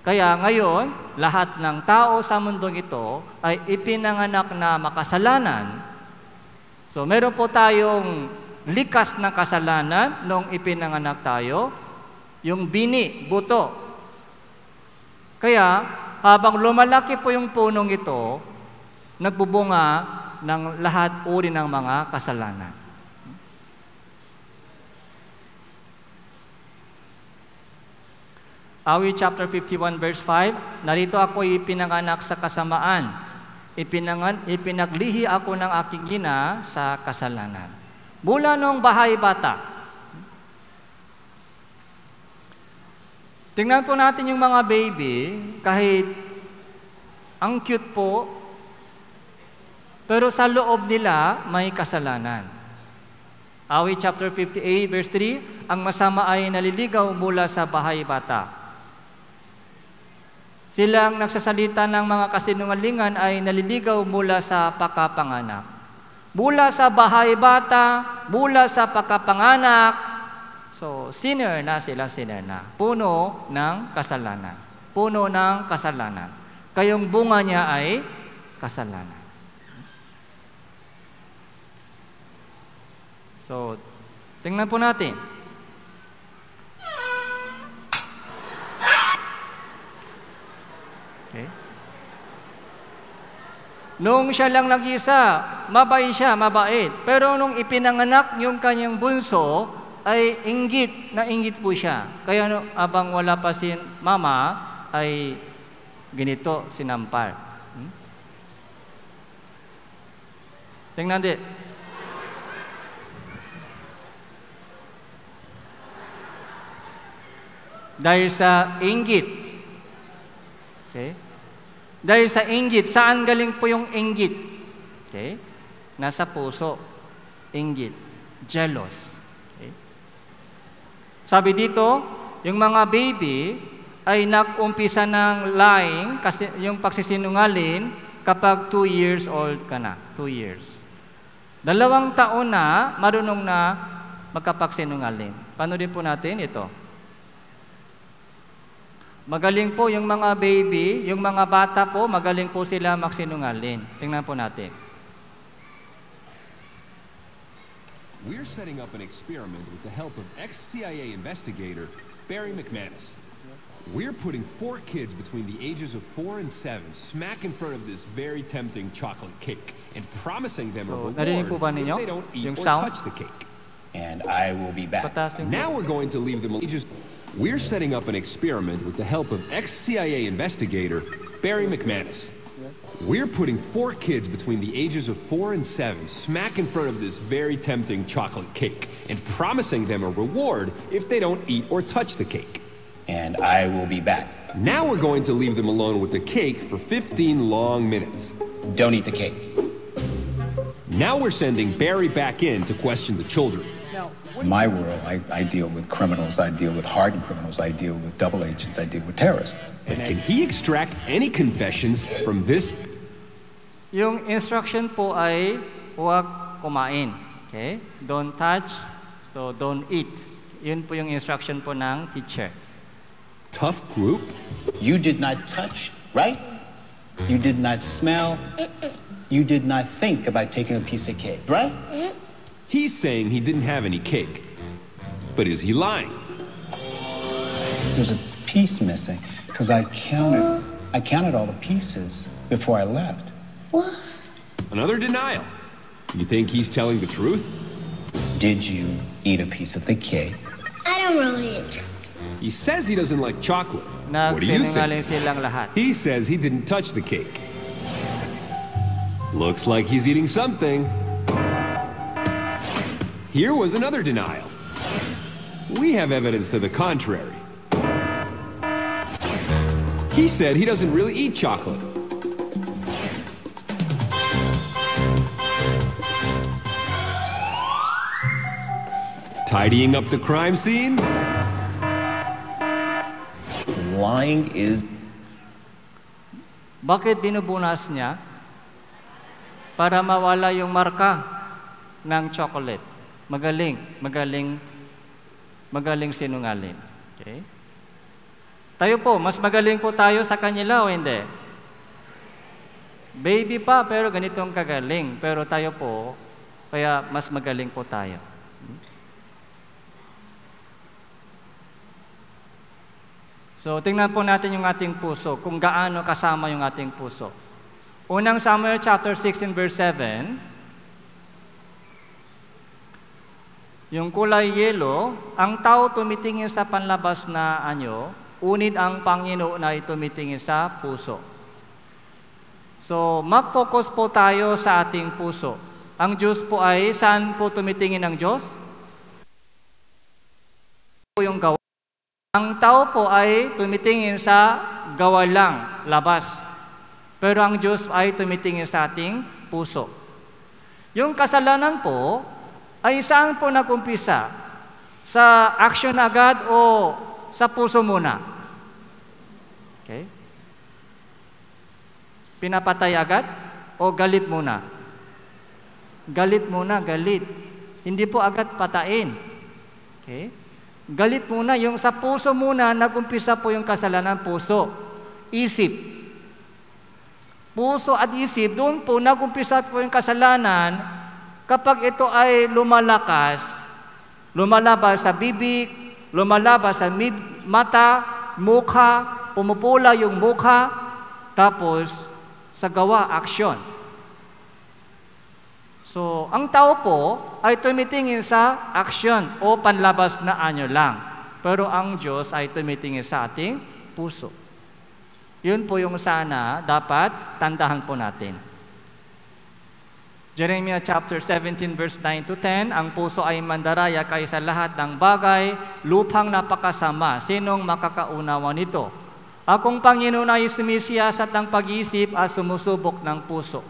Kaya ngayon, lahat ng tao sa mundong ito ay ipinanganak na makasalanan. So meron po tayong likas ng kasalanan nung ipinanganak tayo, yung bini, buto. Kaya habang lumalaki po yung punong ito, nagbubunga ng lahat uri ng mga kasalanan. Awit chapter 51 verse 5, narito ako ipinanganak sa kasamaan, ipinaglihi ako ng aking ina sa kasalanan. Mula nung bahay bata. Tingnan po natin yung mga baby, kahit ang cute po, pero sa loob nila may kasalanan. Awit chapter 58 verse 3, ang masama ay naliligaw mula sa bahay bata. Silang nagsasalita ng mga kasinungalingan ay naliligaw mula sa pagkapanganak. Mula sa bahay bata, mula sa pagkapanganak, so sinner na sila, sinner na. Puno ng kasalanan. Puno ng kasalanan. Kayong bunga niya ay kasalanan. So, tingnan po natin. Okay. Nung siya lang nag-isa, mabait. Pero nung ipinanganak yung kanyang bunso, ay inggit po siya. Kaya abang wala pa si mama, ay ganito sinampal. Tingnan din. Dahil sa inggit. Okay? Dahil sa inggit, saan galing po yung inggit? Okay? Nasa puso. Inggit. Jealous. Okay? Sabi dito, yung mga baby ay nag-umpisa ng lying, kasi yung pagsisinungaling, kapag 2 years old ka na. 2 years. 2 taon na, marunong na magkapagsinungaling. Panoodin po natin ito. Magaling po yung mga baby, yung mga bata po, magaling po sila magsinungaling. Tingnan po natin. We're setting up an experiment with the help of ex-CIA investigator Barry McManus. We're putting 4 kids between the ages of 4 and 7 smack in front of this very tempting chocolate cake and promising them a reward if they don't eat or touch the cake. And I will be back. Now we're going to leave them ages. We're setting up an experiment with the help of ex-CIA investigator Barry McManus. We're putting 4 kids between the ages of 4 and 7 smack in front of this very tempting chocolate cake and promising them a reward if they don't eat or touch the cake. And I will be back. Now we're going to leave them alone with the cake for 15 long minutes. Don't eat the cake. Now we're sending Barry back in to question the children. In my world, I deal with criminals, I deal with hardened criminals, I deal with double agents, I deal with terrorists. But can he extract any confessions from this? Yung instruction po ay huwag kumain. Okay? Don't touch, so don't eat. Yun po yung instruction po ng teacher. Tough group? You did not touch, right? You did not smell. You did not think about taking a piece of cake, right? He's saying he didn't have any cake. But is he lying? There's a piece missing because I counted all the pieces before I left. What? Another denial. You think he's telling the truth? Did you eat a piece of the cake? I don't really eat chocolate. He says he doesn't like chocolate. What do you Nagsinungaling think? silang lahat. He says he didn't touch the cake. Looks like he's eating something. Here was another denial. We have evidence to the contrary. He said he doesn't really eat chocolate. Tidying up the crime scene? Lying is... Bakit binubunas niya? Para mawala yung marka ng chocolate. Magaling sinungaling. Okay? Tayo po, mas magaling po tayo sa kanila o hindi? Baby pa, pero ganitong kagaling. Pero tayo po, kaya mas magaling po tayo. So, tingnan po natin yung ating puso, kung gaano kasama yung ating puso. Unang Samuel chapter 16 verse 7, yung kulay yelo, ang tao tumitingin sa panlabas na anyo, unid ang Panginoon ay tumitingin sa puso. So, mag-focus po tayo sa ating puso. Ang Diyos po ay, saan po tumitingin ang Diyos? Yung gawa. Ang tao po ay tumitingin sa gawa lang, labas. Pero ang Diyos ay tumitingin sa ating puso. Yung kasalanan po, ay saan po nagumpisa? Sa action agad o sa puso muna? Okay? Pinapatay agad o galit muna? Galit muna, galit. Hindi po agad patain. Okay? Galit muna, yung sa puso muna, nagumpisa po yung kasalanan, puso. Isip. Puso at isip, doon po nagumpisa po yung kasalanan kapag ito ay lumalabas sa bibig, lumalabas sa mata, mukha, pumupula yung mukha, tapos sa gawa, aksyon. So, ang tao po ay tumitingin sa aksyon o panlabas na anyo lang. Pero ang Diyos ay tumitingin sa ating puso. Yun po yung sana dapat tandahan po natin. Jeremiah chapter 17 verse 9 to 10, ang puso ay mandaraya kaysa lahat ng bagay, lupang napakasama. Sinong makakaunawa nito? Akong Panginoon ay sumisiyasat ng pag-iisip at sumusubok ng puso.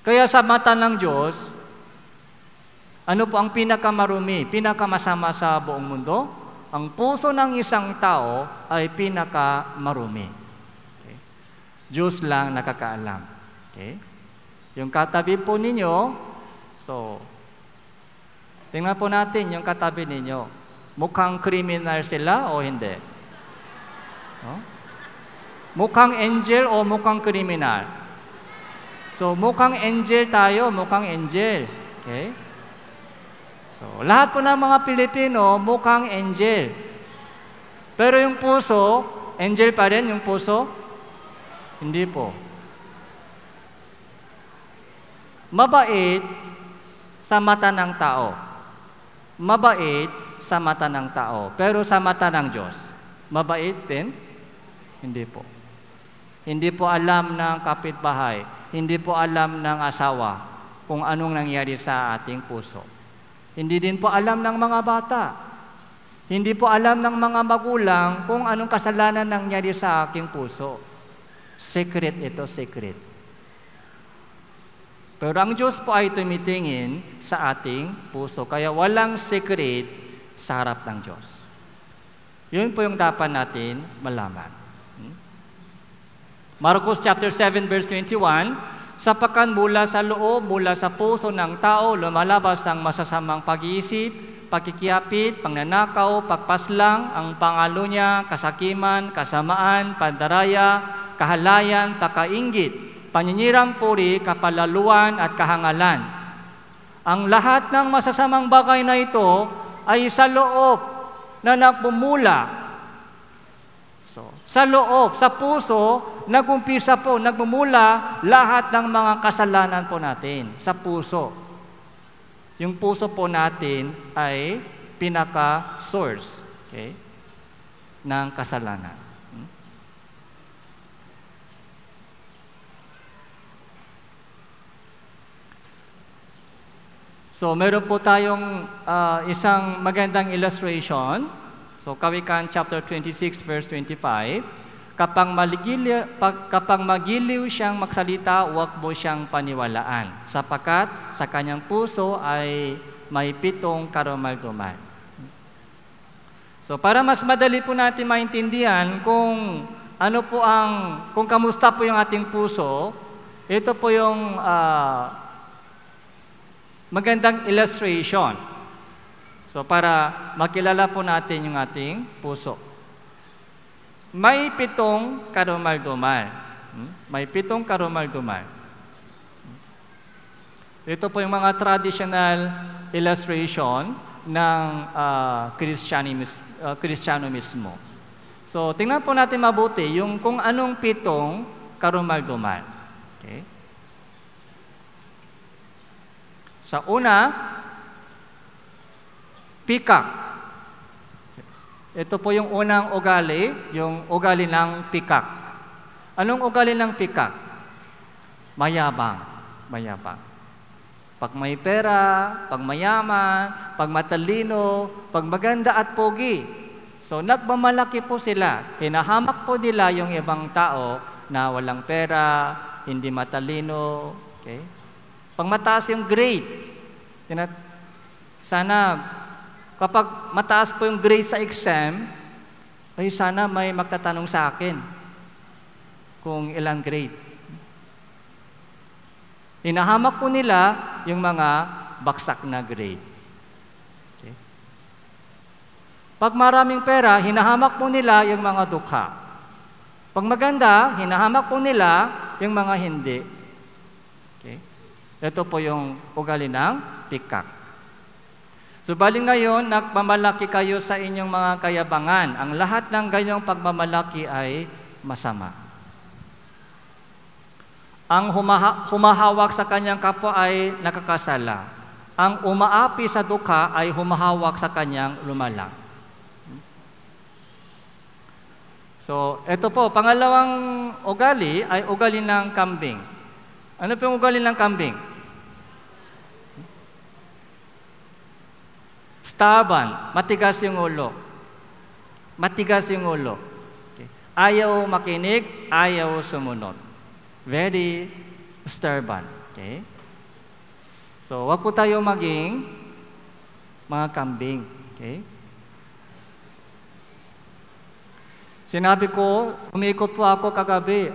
Kaya sa mata ng Diyos, ano po ang pinakamarumi, pinakamasama sa buong mundo? Ang puso ng isang tao ay pinakamarumi. Okay? Diyos lang nakakaalam. Okay? Yung katabi po ninyo, so, tingnan po natin yung katabi ninyo. Mukhang criminal sila o hindi? Oh? Mukhang angel o mukhang criminal? So, mukhang angel tayo, mukhang angel. Okay? So, lahat po ng mga Pilipino, mukhang angel. Pero yung puso, angel pa rin yung puso? Hindi po. Mabait sa mata ng tao. Mabait sa mata ng tao. Pero sa mata ng Diyos, mabait din? Hindi po. Hindi po alam ng kapitbahay. Hindi po alam ng asawa kung anong nangyari sa ating puso. Hindi din po alam ng mga bata. Hindi po alam ng mga magulang kung anong kasalanan nangyari sa aking puso. Secret ito, secret. Pero ang Diyos po ay tumitingin sa ating puso. Kaya walang secret sa harap ng Diyos. Yun po yung dapat natin malaman. Marcos chapter 7 verse 21, sapagkat mula sa loob, mula sa puso ng tao, lumalabas ang masasamang pag-iisip, pagkikiyapit, pagnanakaw, pagpaslang, ang pangalo niya, kasakiman, kasamaan, pandaraya, kahalayan, pakainggit, paninyirang puri, kapalaluan at kahangalan. Ang lahat ng masasamang bagay na ito ay sa loob na nagmumula. So, sa loob, sa puso, nagumpisa po, nagmumula lahat ng mga kasalanan po natin sa puso. Yung puso po natin ay pinaka-source, okay, ng kasalanan. So, meron po tayong isang magandang illustration. So, Kawikaan chapter 26 verse 25, kapag magiliw siyang magsalita, huwag mo siyang paniwalaan, sapagkat sa kanyang puso ay may 7 karumal-dumal. So, para mas madali po natin maintindihan kung ano po kung kamusta po yung ating puso, ito po yung magandang illustration. So, para makilala po natin yung ating puso. may 7 karumal-dumal. May 7 karumal-dumal. Ito po yung mga traditional illustration ng Kristiyano mismo. So, tingnan po natin mabuti yung kung anong 7 karumal-dumal. Okay? Sa una, peacock. Ito po yung unang ugali, yung ugali ng peacock. Anong ugali ng peacock? Mayabang. Mayabang. Pag may pera, pag mayaman, pag matalino, pag maganda at pogi. So, nagmamalaki po sila. Hinahamak po nila yung ibang tao na walang pera, hindi matalino. Okay? Pag mataas yung grade, sana kapag mataas po yung grade sa exam, ay sana may magtatanong sa akin kung ilang grade. Hinahamak po nila yung mga baksak na grade. Okay? Pag maraming pera, hinahamak po nila yung mga dukha. Pag maganda, hinahamak po nila yung mga hindi. Okay? Ito po yung ugali ng peacock. Subalit ngayon, nagmamalaki kayo sa inyong mga kayabangan. Ang lahat ng ganyang pagmamalaki ay masama. Ang humahawak sa kanyang kapwa ay nakakasala. Ang umaapi sa dukha ay humahawak sa kanyang lumalang. So, ito po, pangalawang ugali ay ugali ng kambing. Ano po yung ugali ng kambing? Stubborn, matigas yung ulo. Matigas yung ulo. Okay. Ayaw makinig, ayaw sumunod. Very stubborn. Okay? So, wag po tayo maging mga kambing. Okay? Sinabi ko, umiikot po ako kagabi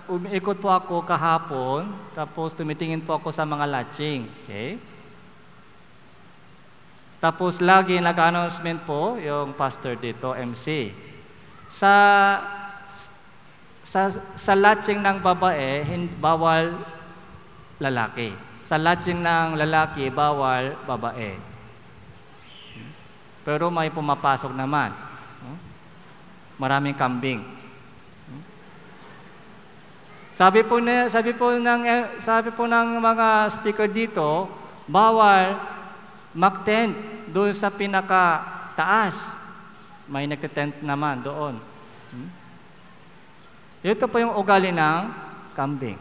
umiikot po ako kahapon, tapos tumitingin po ako sa mga latching. Okay? Tapos lagi nag-announcement po yung pastor dito, MC. Sa latching ng babae, bawal lalaki. Sa latching ng lalaki, bawal babae. Pero may pumapasok naman. Maraming kambing. Sabi po ng mga speaker dito, bawal mag-tent doon sa pinaka-taas. May nagte-tent naman doon. Ito po yung ugali ng kambing.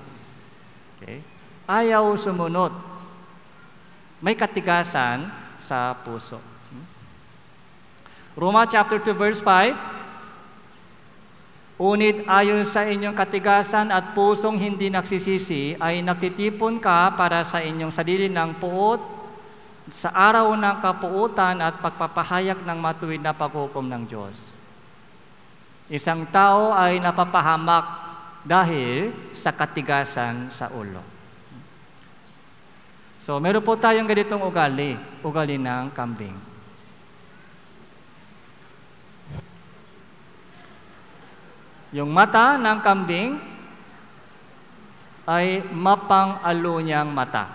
Okay? Ayaw sumunod. May katigasan sa puso. Roma chapter 2 verse 5, "Unit ayon sa inyong katigasan at pusong hindi nagsisisi, ay nagtitipon ka para sa inyong sarili ng puot sa araw ng kapuutan at pagpapahayag ng matuwid na paghukom ng Diyos." Isang tao ay napapahamak dahil sa katigasan sa ulo. So, meron po tayong ganitong ugali ng kambing. Yung mata ng kambing ay mapang-alo niyang mata.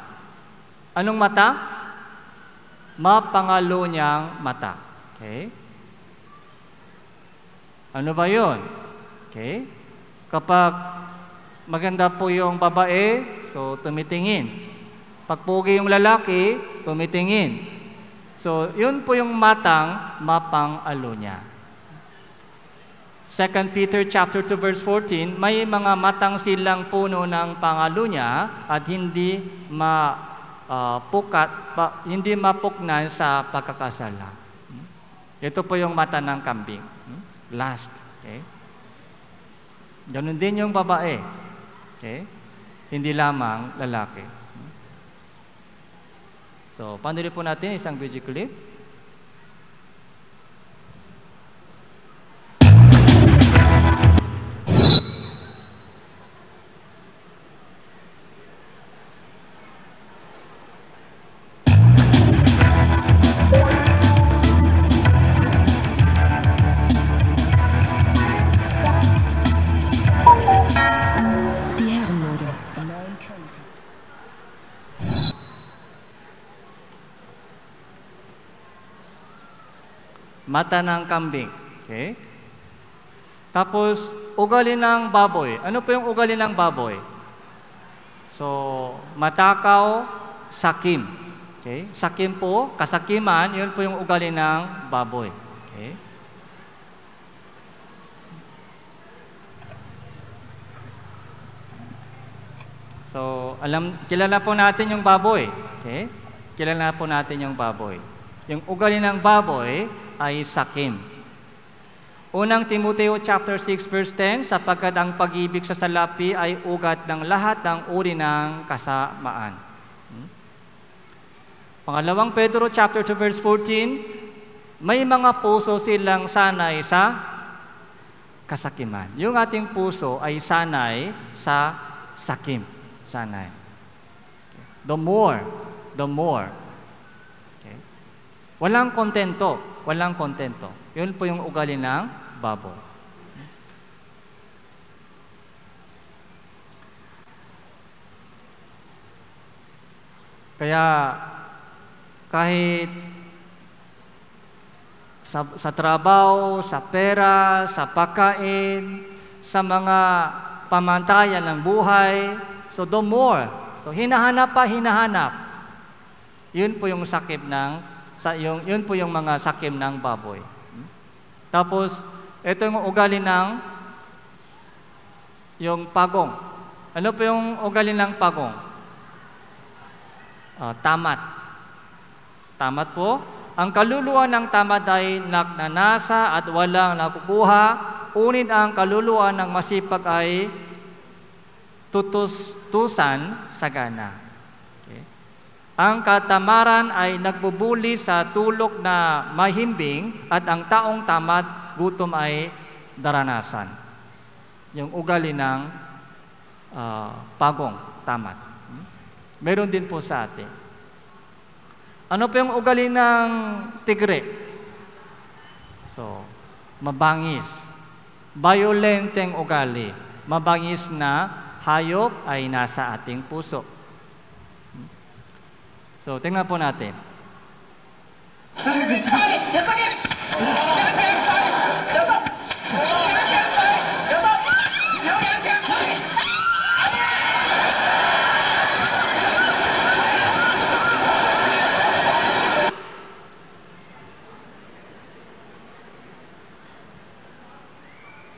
Anong mata? Mapang-alo niyang mata. Okay? Ano ba yun? Okay? Kapag maganda po yung babae, so tumitingin. Pag pogi yung lalaki, tumitingin. So, yun po yung matang mapang-alo niya. 2 Peter chapter 2 verse 14, may mga matang silang puno ng pangalo niya at hindi mapuknan sa pagkakasala. Ito po yung mata ng kambing. Last. Okay? Ganun din yung babae. Okay? Hindi lamang lalaki. So, panoorin po natin isang video clip. Mata ng kambing. Okay? Tapos, ugali ng baboy. Ano po yung ugali ng baboy? So, matakaw, sakim. Okay? Sakim po, kasakiman, yun po yung ugali ng baboy. Okay? So, kilala po natin yung baboy. Okay? Kilala po natin yung baboy. Yung ugali ng baboy ay sakim. Unang Timoteo chapter 6 verse 10, sapagkat ang pag-ibig sa salapi ay ugat ng lahat ng uri ng kasamaan. Pangalawang Pedro chapter 2 verse 14, may mga puso silang sanay sa kasakiman. Yung ating puso ay sanay sa sakim. Sanay. The more. Okay. Walang kontento. Yun po yung ugali ng baboy. Kaya kahit sa trabaho, sa pera, sa pagkain, sa mga pamantayan ng buhay, so the more. So hinahanap. Yun po yung sakip yun po yung mga sakim ng baboy. Tapos ito yung ugali ng yung pagong. Ano po yung ugali ng pagong? Tamat. Tamat po. Ang kaluluwa ng tamad ay nagnanasa at walang nakukuha, ngunit ang kaluluwa ng masipag ay tutusan sagana. Okay. Ang katamaran ay nagbubuli sa tulok na mahimbing at ang taong tamad gutom ay daranasan. Yung ugali ng pagong, tamad. Meron din po sa atin. Ano po yung ugali ng tigre? So, mabangis. Violenteng ugali. Mabangis na hayop ay nasa ating puso. So, tingnan po natin.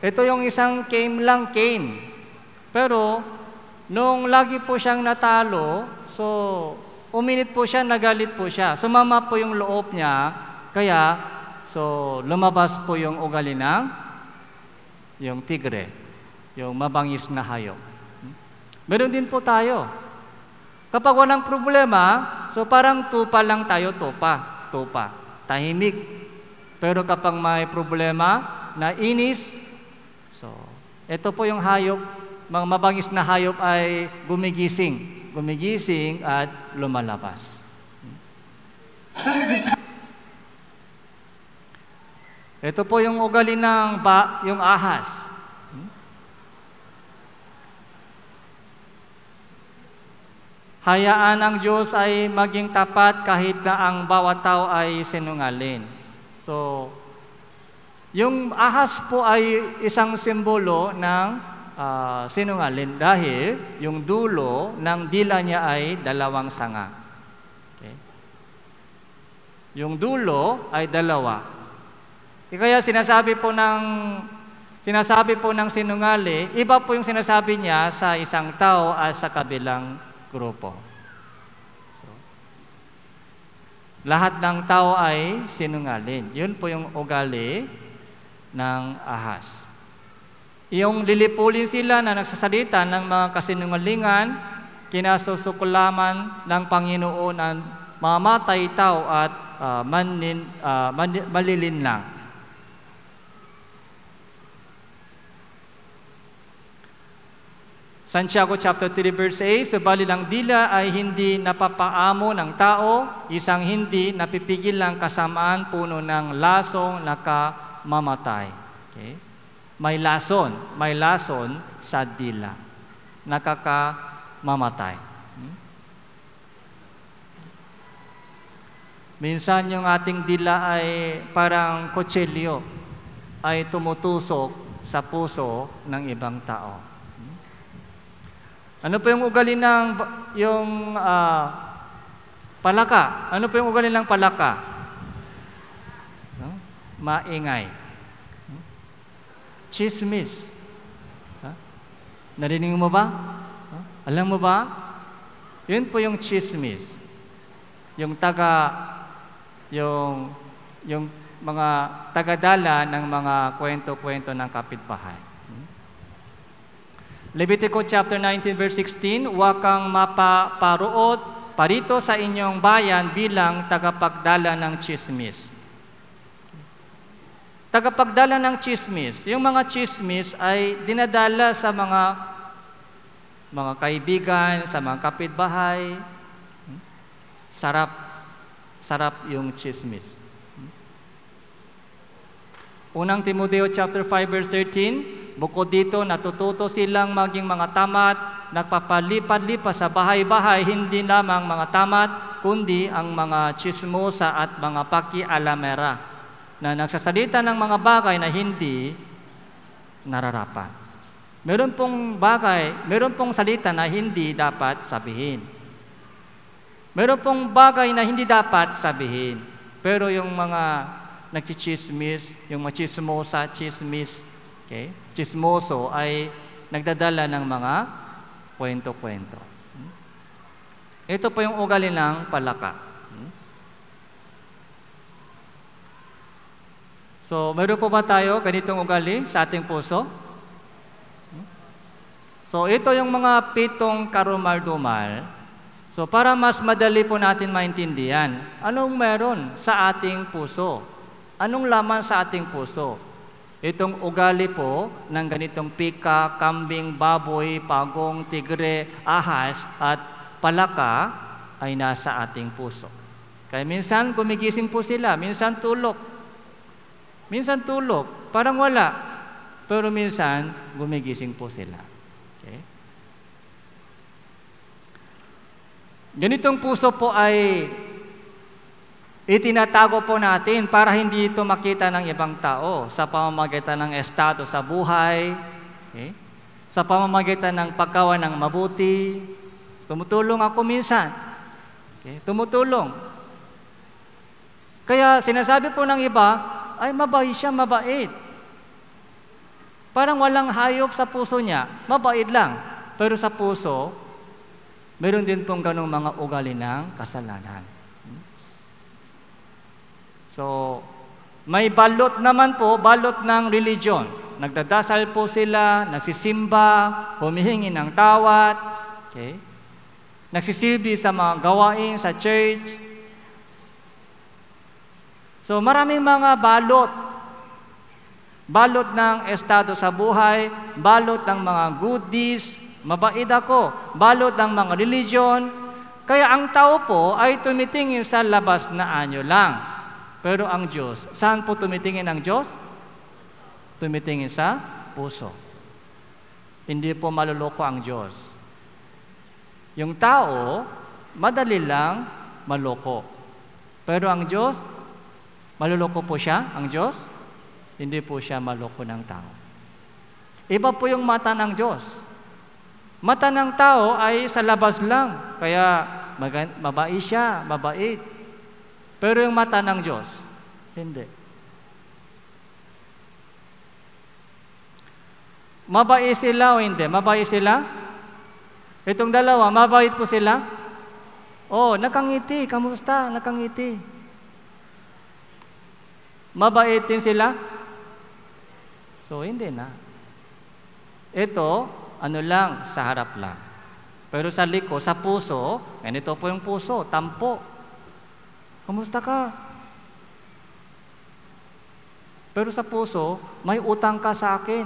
Ito yung isang cane. Pero, nung lagi po siyang natalo, so, uminit po siya, nagalit po siya. Sumama po yung loob niya, kaya, so, lumabas po yung ugali ng yung tigre, yung mabangis na hayop. Meron din po tayo. Kapag walang problema, so parang tupa lang tayo, tupa, tahimik. Pero kapag may problema, na inis, so, ito po yung hayop, mga mabangis na hayop ay gumigising at lumalabas. Ito po yung ugali ng yung ahas. Hayaan ang Diyos ay maging tapat kahit na ang bawat tao ay sinungaling. So, yung ahas po ay isang simbolo ng sinungaling dahil yung dulo ng dila niya ay dalawang sanga. Okay? Yung dulo ay dalawa. Kaya sinasabi po ng sinungaling, iba po yung sinasabi niya sa isang tao at sa kabilang grupo. So, lahat ng tao ay sinungaling. Yun po yung ugali ng ahas. Yung lilipulin sila na nagsasalita ng mga kasinungalingan, kinasukulaman ng Panginoon ang mamatay tao at malilinlang. Santiago chapter 3 verse 8, subalit ang dila ay hindi napapaamo ng tao, isang hindi napipigil ng kasamaan puno ng lasong nakamamatay. Okay? May lason sa dila. Nakakamamatay. Minsan yung ating dila ay parang kutsilyo, ay tumutusok sa puso ng ibang tao. Ano po yung ugali ng palaka? Ano po yung ugali ng palaka? No? Maingay. Chismis. Narinig mo ba? Alam mo ba? Yun po yung chismis. Yung mga tagadala ng mga kwento-kwento ng kapitbahay. Levitico chapter 19 verse 16, "Huwag kang mapaparuot parito sa inyong bayan bilang tagapagdala ng chismis." Tagapagdala ng chismis. Yung mga chismis ay dinadala sa mga kaibigan, sa mga kapitbahay. Sarap yung chismis. Unang Timoteo chapter 5 verse 13, bukod dito natututo silang maging mga tamat, nagpapalipad-lipas sa bahay-bahay, hindi lamang mga tamat, kundi ang mga chismosa at mga pakialamera na nagsasalita ng mga bagay na hindi nararapat. Meron pong salita na hindi dapat sabihin. Meron pong bagay na hindi dapat sabihin. Pero yung mga nagchichismis, yung machismosa, chismis, okay? Chismoso ay nagdadala ng mga kwento-kwento. Ito po yung ugali ng palaka. So, meron po ba tayo ganitong ugali sa ating puso? So, ito yung mga 7 karumal-dumal. So, para mas madali po natin maintindihan, anong meron sa ating puso? Anong laman sa ating puso? Itong ugali po ng ganitong pika, kambing, baboy, pagong, tigre, ahas, at palaka ay nasa ating puso. Kaya minsan gumigising po sila, minsan tulog. Minsan tulog, parang wala. Pero minsan gumigising po sila. Okay? Ganitong puso po ay itinatago po natin para hindi ito makita ng ibang tao sa pamamagitan ng estado sa buhay, okay? Sa pamamagitan ng paggawa ng mabuti. Tumutulong ako minsan. Okay? Tumutulong. Kaya sinasabi po ng iba, ay mabait siya, mabait. Parang walang hayop sa puso niya, mabait lang. Pero sa puso, meron din pong ganong mga ugali ng kasalanan. So, may balot naman po, balot ng religion. Nagdadasal po sila, nagsisimba, humihingi ng tawad, okay? Nagsisilbi sa mga gawain sa church. So, maraming mga balot. Balot ng estado sa buhay, balot ng mga goodies, mabait ako, balot ng mga religion. Kaya ang tao po ay tumitingin sa labas na anyo lang. Pero ang Diyos, saan po tumitingin ang Diyos? Tumitingin sa puso. Hindi po maluloko ang Diyos. Yung tao, madali lang maloko. Pero ang Diyos, maluloko po siya, ang Diyos? Hindi po siya maloko ng tao. Iba po yung mata ng Diyos. Mata ng tao ay sa labas lang. Kaya mabait siya, mabait. Pero yung mata ng Diyos, hindi. Mabait sila o hindi? Mabait sila? Itong dalawa, mabait po sila? Oh, nakangiti. Kamusta? Nakangiti. Mabait din sila? So, hindi na. Ito, ano lang, sa harap lang. Pero sa liko, sa puso, ganito po yung puso, tampo. Kamusta ka? Pero sa puso, may utang ka sa akin.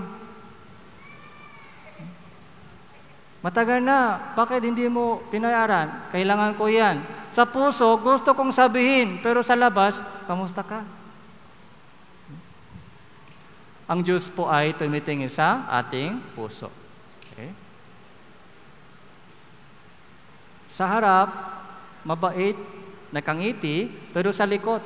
Matagal na, bakit hindi mo pinayaran? Kailangan ko yan. Sa puso, gusto kong sabihin, pero sa labas, kamusta ka? Ang Diyos po ay tumitingin sa ating puso. Okay? Sa harap, mabait, nakangiti, pero sa likod.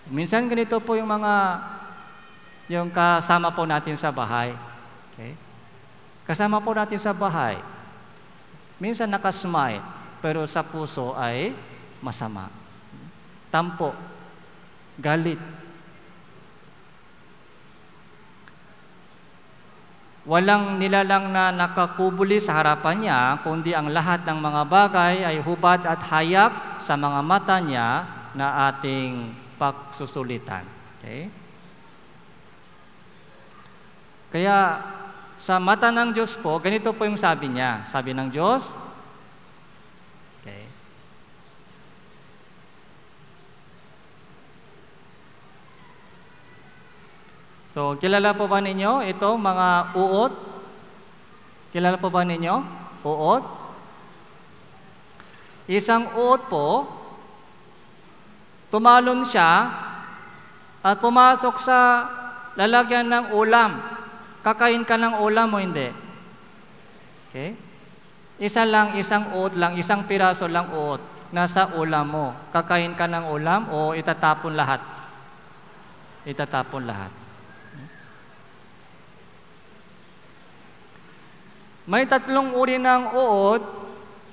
Minsan ganito po yung kasama po natin sa bahay. Okay? Kasama po natin sa bahay. Minsan nakasmile, pero sa puso ay masama. Tampo, galit. Walang nilalang na nakakubuli sa harapan niya, kundi ang lahat ng mga bagay ay hubad at hayag sa mga mata niya na ating pagsusulitan. Okay? Kaya sa mata ng Diyos po, ganito po yung sabi niya. Sabi ng Diyos, okay. So, kilala po ba ninyo ito, mga uot? Kilala po ba ninyo? Uot? Isang uot po, tumalon siya at pumasok sa lalagyan ng ulam. Kakain ka ng ulam mo, hindi? Okay? Isang uot lang, isang piraso lang uot nasa ulam mo. Kakain ka ng ulam o itatapon lahat? Itatapon lahat. May tatlong uri ng uod.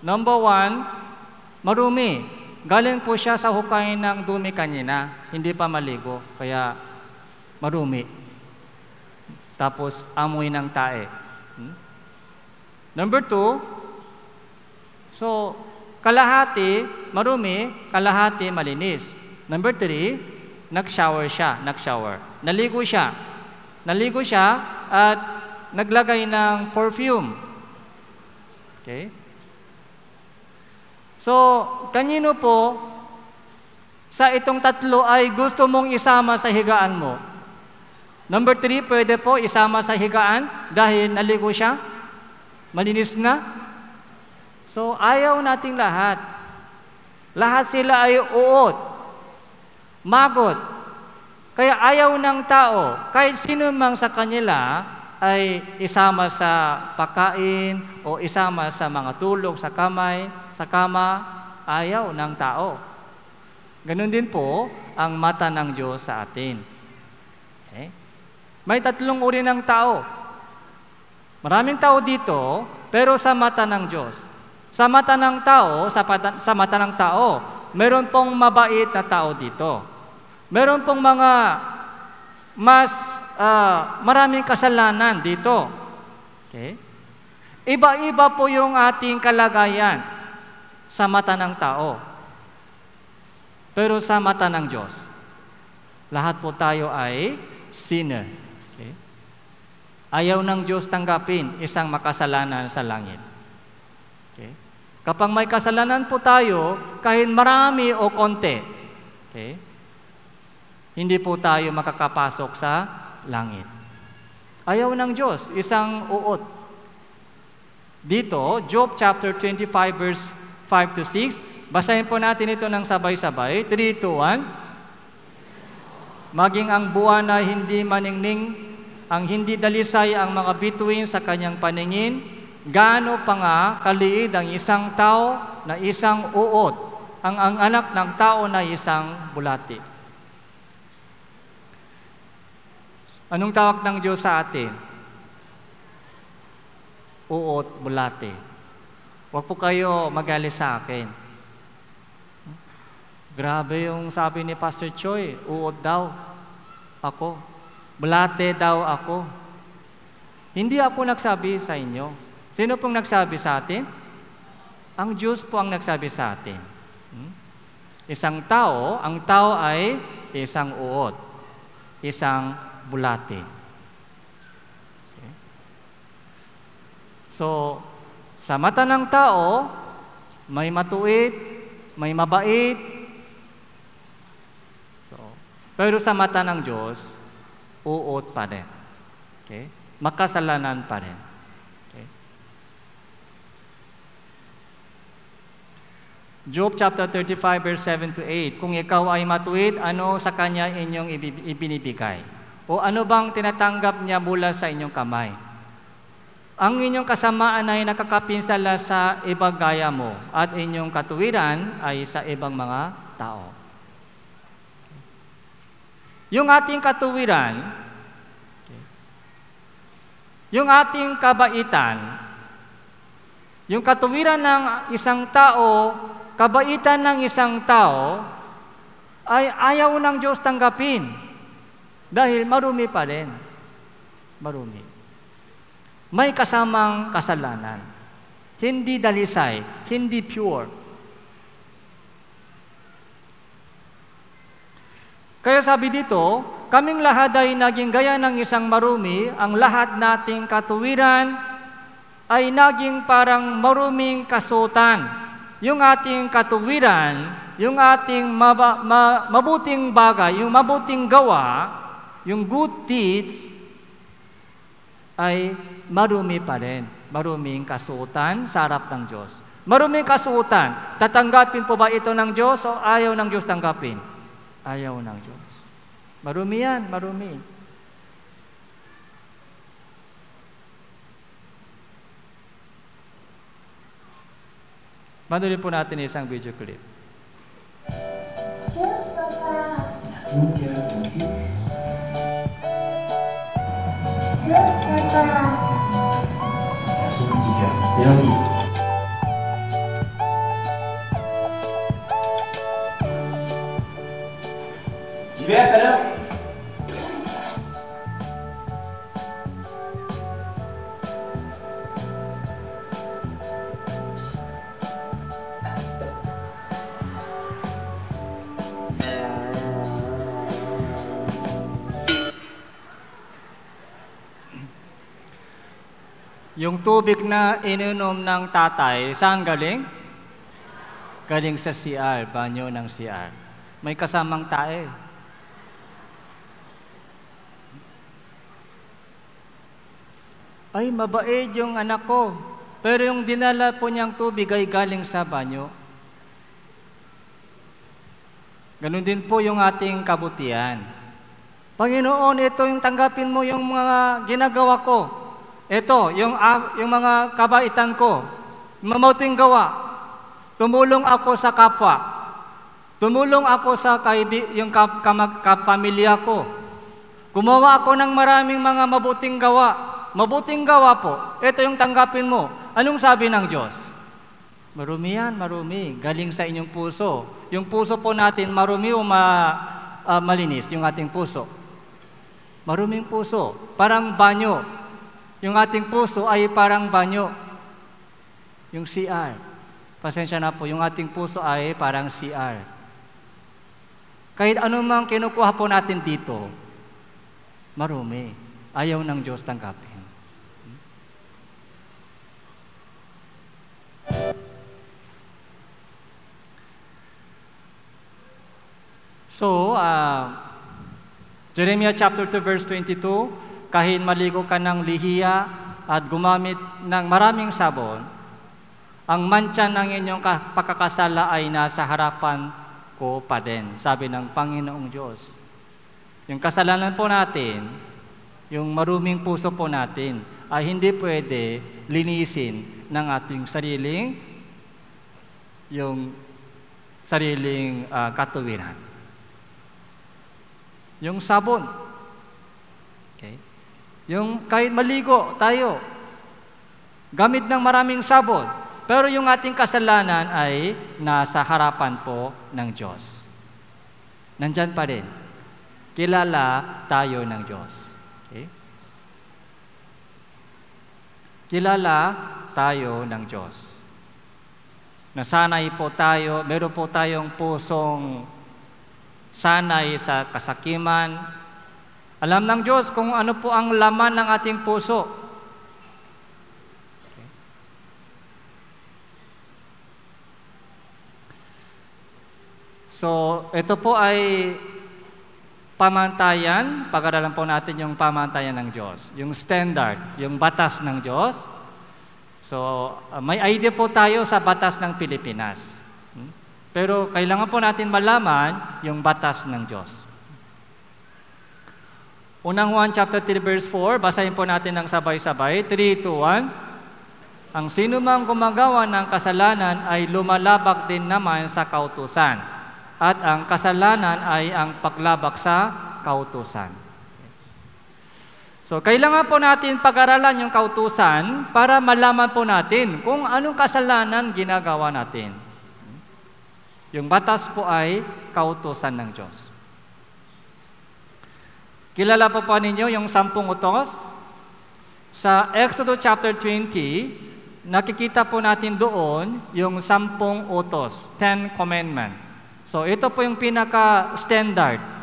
Number 1, marumi. Galing po siya sa hukayin ng dumi kanina. Hindi pa maligo, kaya marumi. Tapos amoy ng tae. Number 2, so kalahati marumi, kalahati malinis. Number 3, nag-shower siya. Naligo siya at naglagay ng perfume. Okay? So, kanino po sa itong tatlo ay gusto mong isama sa higaan mo? Number 3, pwede po isama sa higaan dahil naligo siya, malinis na. So, ayaw nating lahat. Lahat sila ay uot, magot. Kaya ayaw ng tao, kahit sino mang sa kanila, ay isama sa pagkain o isama sa mga tulog sa kama, ayaw ng tao. Ganun din po ang mata ng Diyos sa atin. Okay? May tatlong uri ng tao. Maraming tao dito, pero sa mata ng Diyos. Sa mata ng tao, meron pong mabait na tao dito. Meron pong mga maraming kasalanan dito. Okay? Iba-iba po yung ating kalagayan sa mata ng tao. Pero sa mata ng Diyos, lahat po tayo ay sinner. Okay? Ayaw ng Diyos tanggapin isang makasalanan sa langit. Okay? Kapag may kasalanan po tayo, kahit marami o konti, okay, hindi po tayo makakapasok sa langit. Ayaw ng Diyos, isang uot. Dito, Job chapter 25 verse 5 to 6, basahin po natin ito ng sabay-sabay. 3, 2, 1. Maging ang buwan na hindi maningning, ang hindi dalisay ang mga bituin sa kanyang paningin, gaano pa nga kaliid ang isang tao na isang uot, ang anak ng tao na isang bulati. Anong tawag ng Diyos sa atin? Uot, bulati. Huwag po kayo magalit sa akin. Grabe yung sabi ni Pastor Choi, uot daw ako. Bulate daw ako. Hindi ako nagsabi sa inyo. Sino pong nagsabi sa atin? Ang Diyos po ang nagsabi sa atin. Isang tao, ang tao ay isang uot, isang bulate. Okay. So, sa mata ng tao, may matuwid, may mabait. So, pero sa mata ng Diyos, uot pa rin. Okay? Makasalanan pa rin. Okay? Job chapter 35 verse 7 to 8, kung ikaw ay matuwid, ano sa kanya inyong ibinibigay? O ano bang tinatanggap niya mula sa inyong kamay? ang inyong kasamaan ay nakakapinsala sa ibang gaya mo at inyong katuwiran ay sa ibang mga tao. Yung ating katuwiran, yung ating kabaitan, yung katuwiran ng isang tao, kabaitan ng isang tao, ay ayaw ng Diyos tanggapin dahil marumi pa rin. Marumi. May kasamang kasalanan. Hindi dalisay, hindi pure. Kaya sabi dito, kaming lahat ay naging gaya ng isang marumi, ang lahat nating katuwiran ay naging parang maruming kasuotan. Yung ating katuwiran, yung ating mabuting bagay, yung mabuting gawa, yung good deeds, ay marumi pa rin. Maruming kasuotan sa harap ng Diyos. Maruming kasuotan. Tatanggapin po ba ito ng Diyos o ayaw ng Diyos tanggapin? Ayaw ng Diyos. Marumi yan, marumi. Manunin po natin isang video clip. Yung tubig na ininom ng tatay, saan galing? Galing sa CR, banyo ng CR. May kasamang tae. Ay, mabait yung anak ko. Pero yung dinala po niyang tubig ay galing sa banyo. Ganun din po yung ating kabutihan. Panginoon, ito yung tanggapin mo yung mga ginagawa ko. Ito, yung mga kabaitan ko, mabuting gawa. Tumulong ako sa kapwa. Tumulong ako sa yung kapamilya ko. Gumawa ako ng maraming mga mabuting gawa. Mabuting gawa po. Ito yung tanggapin mo. Anong sabi ng Diyos? Marumi yan, marumi. Galing sa inyong puso. Yung puso po natin, marumi o malinis, yung ating puso. Maruming puso. Parang banyo. Yung ating puso ay parang banyo. Yung CR. Pasensya na po, yung ating puso ay parang CR. Kahit anumang kinukuha po natin dito, marumi. Ayaw ng Diyos tanggapin. So, Jeremiah chapter 2 verse 22, kahit maligo ka ng lihiya at gumamit ng maraming sabon, ang mantsa ng inyong pagkakasala ay nasa harapan ko pa din, sabi ng Panginoong Diyos. Yung kasalanan po natin, yung maruming puso po natin, ay hindi pwede linisin ng ating sariling katuwiran. Yung sabon. Okay? Yung kahit maligo tayo, gamit ng maraming sabon, pero yung ating kasalanan ay nasa harapan po ng Diyos. Nandyan pa rin. Kilala tayo ng Diyos. Okay? Kilala tayo ng Diyos. Nasanay po tayo, meron po tayong pusong sanay sa kasakiman. Alam ng Diyos kung ano po ang laman ng ating puso. Okay. So, ito po ay pamantayan, pag-aralan po natin yung pamantayan ng Diyos, yung standard, yung batas ng Diyos. So, may idea po tayo sa batas ng Pilipinas. Pero kailangan po natin malaman yung batas ng Diyos. Unang Juan chapter 3 verse 4, basahin po natin ng sabay-sabay. 3, 2, 1. Ang sino mang gumagawa ng kasalanan ay lumalabag din naman sa kautusan. At ang kasalanan ay ang paglabag sa kautusan. So, kailangan po natin pag-aralan yung kautusan para malaman po natin kung anong kasalanan ginagawa natin. Yung batas po ay kautusan ng Diyos. Kilala po ninyo yung 10 utos? Sa Exodus chapter 20, nakikita po natin doon yung 10 utos, 10 commandment. So ito po yung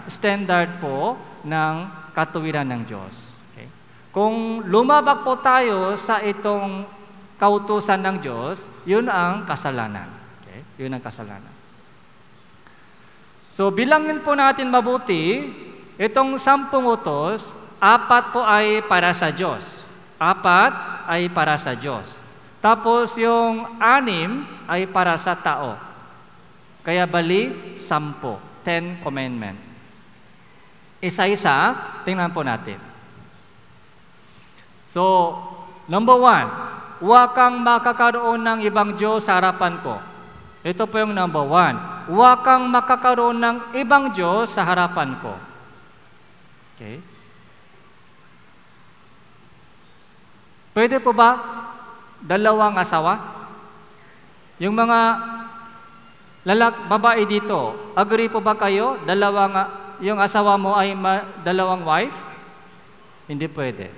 standard po ng katuwiran ng Diyos. Okay? Kung lumabag po tayo sa itong kautusan ng Diyos, yun ang kasalanan. Okay? Yun ang kasalanan. So bilangin po natin mabuti, itong 10 utos, 4 po ay para sa Diyos. 4 ay para sa Diyos. Tapos yung 6 ay para sa tao. Kaya bali, 10. 10 commandment. Isa-isa, tingnan po natin. So, number 1, huwag kang makakaroon ng ibang Diyos sa harapan ko. Ito po yung number 1. Huwag kang makakaroon ng ibang Diyos sa harapan ko. Okay? Pwede po ba dalawang asawa? Yung mga babae dito, agree po ba kayo? Yung asawa mo ay dalawang wife? Hindi pwede.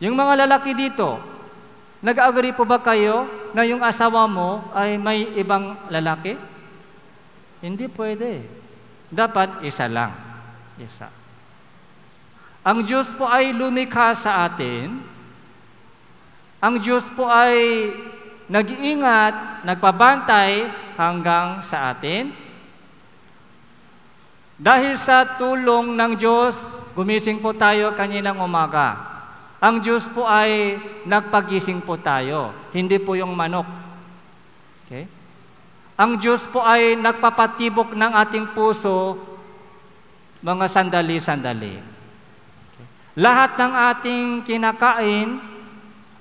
Yung mga lalaki dito, nag-agree po ba kayo na yung asawa mo ay may ibang lalaki? Hindi pwede. Dapat isa lang. Isa. Ang Diyos po ay lumikha sa atin. Ang Diyos po ay nag-iingat, nagpabantay hanggang sa atin. Dahil sa tulong ng Diyos, gumising po tayo kaninang umaga. Ang Diyos po ay nagpagising po tayo, hindi po yung manok. Okay? Ang Diyos po ay nagpapatibok ng ating puso mga sandali-sandali. Okay? Lahat ng ating kinakain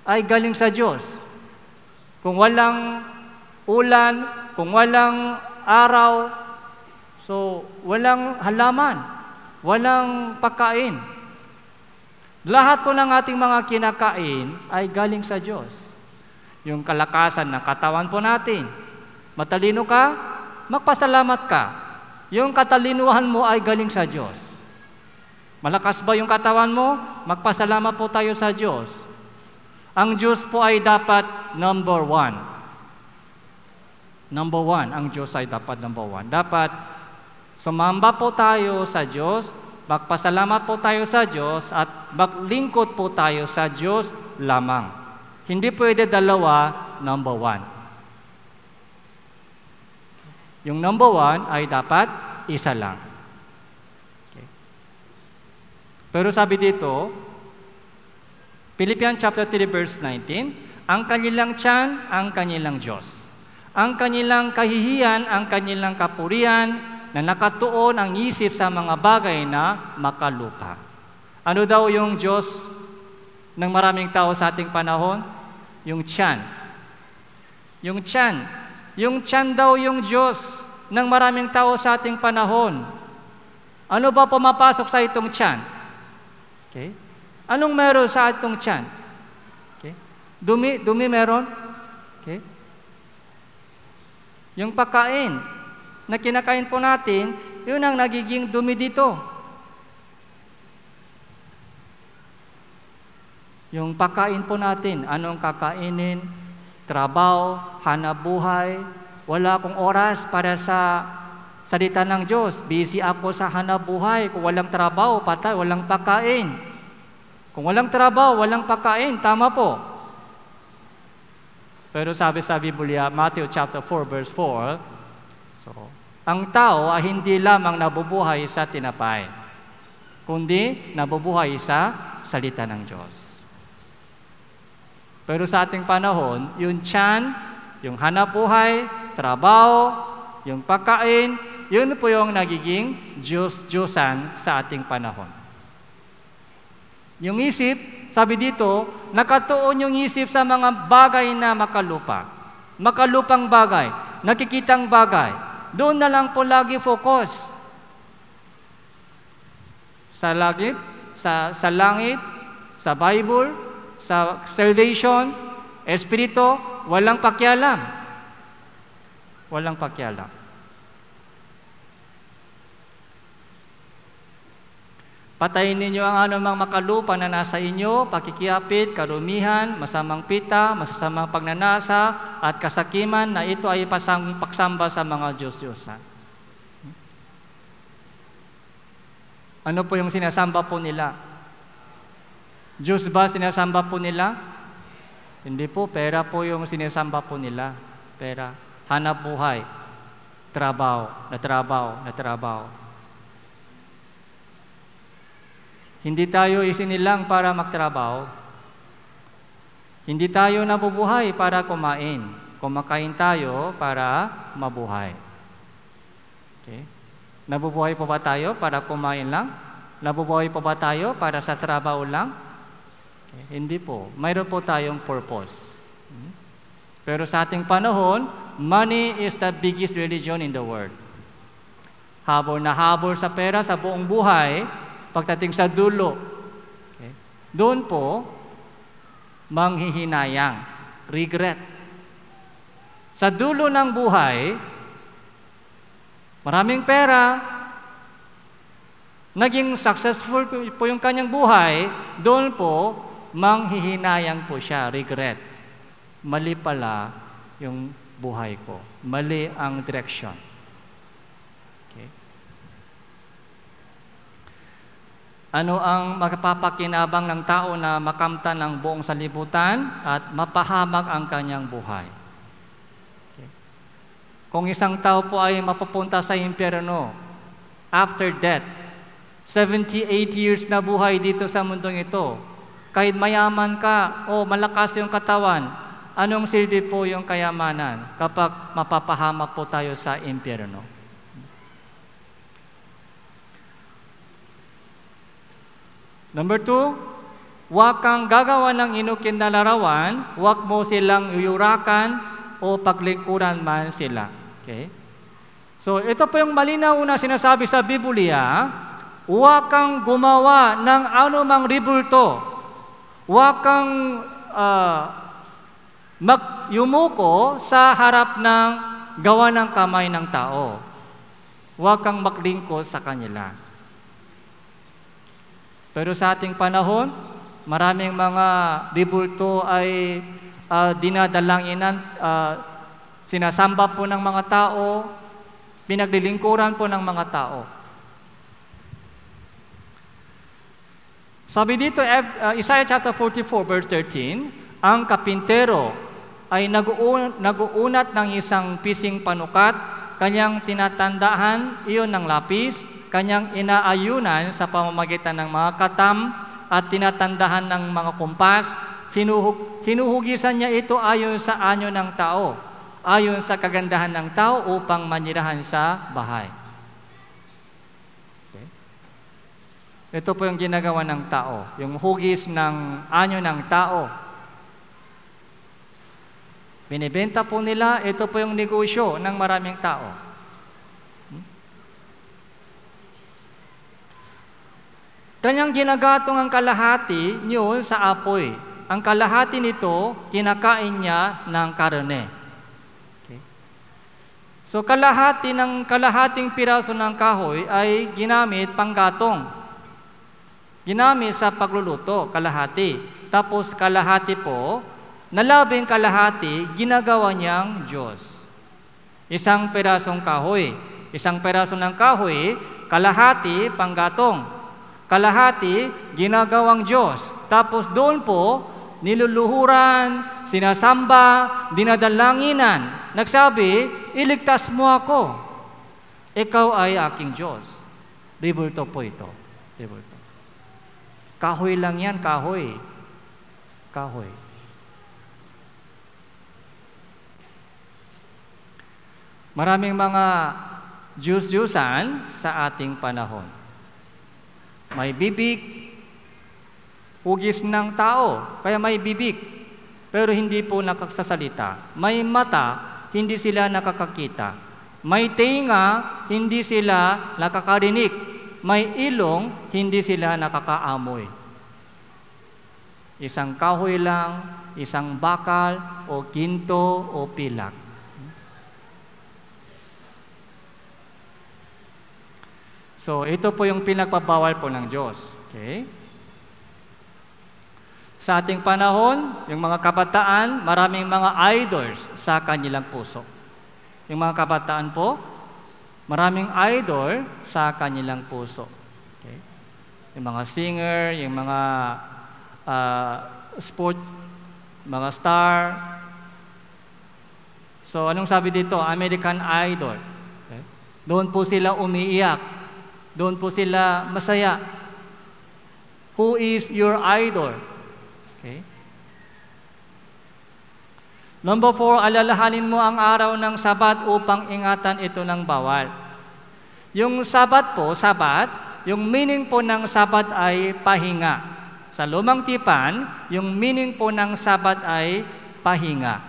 ay galing sa Diyos. Kung walang ulan, kung walang araw, so walang halaman, walang pagkain. Lahat po ng ating mga kinakain ay galing sa Diyos. Yung kalakasan ng katawan po natin. Matalino ka, magpasalamat ka. Yung katalinuhan mo ay galing sa Diyos. Malakas ba yung katawan mo? Magpasalamat po tayo sa Diyos. Ang Diyos po ay dapat number 1. Number 1, ang Diyos ay dapat number 1. Dapat sumamba po tayo sa Diyos, magpasalamat po tayo sa Diyos, at maglingkod po tayo sa Diyos lamang. Hindi pwede dalawa, number 1. Yung number 1 ay dapat isa lang. Okay. Pero sabi dito, Philippians chapter 3 verse 19, ang kanilang tiyan, ang kanilang Diyos. Ang kanilang kahihiyan, ang kanilang kapurihan, na nakatuon ang isip sa mga bagay na makalupa. Ano daw yung Diyos ng maraming tao sa ating panahon? Yung tiyan. Yung tiyan. Yung tiyan daw yung Diyos ng maraming tao sa ating panahon. Ano ba pumapasok sa itong tiyan? Okay? Anong meron sa itong tiyan? Okay? Dumi meron? Okay? Yung pagkain na kinakain po natin, yun ang nagiging dumi dito. Yung pagkain po natin, anong kakainin, trabaho, hanabuhay, wala akong oras para sa salita ng Diyos. Busy ako sa hanabuhay. Kung walang trabaho, patay, walang pagkain. Kung walang trabaho, walang pagkain, tama po. Pero sabi sa Biblia, Matthew chapter 4 verse 4, so, ang tao ay hindi lamang nabubuhay sa tinapay, kundi nabubuhay sa salita ng Diyos. Pero sa ating panahon, yung tiyan, yung hanapbuhay, trabaho, yung pagkain, yun po yung nagiging Diyos-Diyosan sa ating panahon. Yung isip, sabi dito, nakatuon yung isip sa mga bagay na makalupa. Makalupang bagay, nakikitang bagay. Doon na lang po lagi focus. Sa langit, sa Bible, sa salvation, Espiritu, walang pakialam. Walang pakialam. Patayin ninyo ang anumang makalupa na nasa inyo, pakikiapit, karumihan, masamang pita, masasamang pagnanasa, at kasakiman na ito ay pagsamba sa mga Diyos-Diyosan. Ano po yung sinasamba po nila? Diyos ba sinasamba po nila? Hindi po, pera po yung sinasamba po nila. Pera, hanap buhay, trabaho. Hindi tayo isinilang para magtrabaho. Hindi tayo nabubuhay para kumain. Kumakain tayo para mabuhay. Okay? Nabubuhay po ba tayo para kumain lang? Nabubuhay po ba tayo para sa trabaho lang? Okay? Hindi po. Mayroon po tayong purpose. Pero sa ating panahon, money is the biggest religion in the world. Habol na habol sa pera sa buong buhay, pagdating sa dulo, okay, doon po, manghihinayang, regret. Sa dulo ng buhay, maraming pera, naging successful po yung kanyang buhay, doon po, manghihinayang po siya, regret. Mali pala yung buhay ko. Mali ang direksyon. Ano ang makapapakinabang ng tao na makamtan ng buong salibutan at mapahamak ang kanyang buhay? Okay. Kung isang tao po ay mapupunta sa impyerno after death, 78 years na buhay dito sa mundong ito, kahit mayaman ka o malakas yung katawan, anong silbi po yung kayamanan kapag mapapahamak po tayo sa impyerno? Number 2, huwag kang gagawa ng inukin na larawan, huwag mo silang yurakan o paglingkuran man sila. Okay? So, ito po yung malinaw na sinasabi sa Biblia, huwag kang gumawa ng anumang ribulto. Huwag kang yumuko sa harap ng gawa ng kamay ng tao. Huwag kang maglingkod sa kanila. Pero sa ating panahon, maraming mga ribulto ay dinadalanginan, sinasamba po ng mga tao, pinaglilingkuran po ng mga tao. Sabi dito, Isaiah chapter 44 verse 13, ang kapintero ay nag-uunat ng isang pising panukat, kanyang tinatandahan iyon ng lapis, kanyang inaayunan sa pamamagitan ng mga katam at tinatandahan ng mga kumpas, hinuhugisan niya ito ayon sa anyo ng tao, ayon sa kagandahan ng tao upang manirahan sa bahay. Okay. Ito po yung ginagawa ng tao, yung hugis ng anyo ng tao. Binibenta po nila, ito po yung negosyo ng maraming tao. Kanyang ginagatong ang kalahati niyo sa apoy. Ang kalahati nito, kinakain niya ng karne. Okay. So kalahating piraso ng kahoy ay ginamit panggatong. Ginamit sa pagluluto, kalahati. Tapos kalahati po, nalabing kalahati, ginagawa niyang Diyos. Isang pirasong kahoy. Isang piraso ng kahoy, kalahati panggatong. Kalahati, ginagawang Diyos. Tapos doon po, niluluhuran, sinasamba, dinadalanginan. Nagsabi, iligtas mo ako. Ikaw ay aking Diyos. Ribulto po ito. Ribulto. Kahoy lang yan, kahoy. Kahoy. Maraming mga Diyos-Diyusan sa ating panahon. May bibig, hugis ng tao, kaya may bibig, pero hindi po nakakasalita. May mata, hindi sila nakakakita. May tenga, hindi sila nakakarinig. May ilong, hindi sila nakakaamoy. Isang kahoy lang, isang bakal, o ginto, o pilak. So, ito po yung pinagpabawal po ng Diyos. Okay? Sa ating panahon, yung mga kabataan, maraming mga idols sa kanilang puso. Yung mga kabataan po, maraming idol sa kanilang puso. Okay? Yung mga singer, yung mga sports, mga star. So, anong sabi dito? American Idol. Okay? Doon po sila umiiyak. Doon po sila masaya. Who is your idol? Okay? Number 4, alalahanin mo ang araw ng Sabat upang ingatan ito ng bawal. Yung Sabat po, Sabat, yung meaning po ng Sabat ay pahinga. Sa Lumang Tipan, yung meaning po ng Sabat ay pahinga.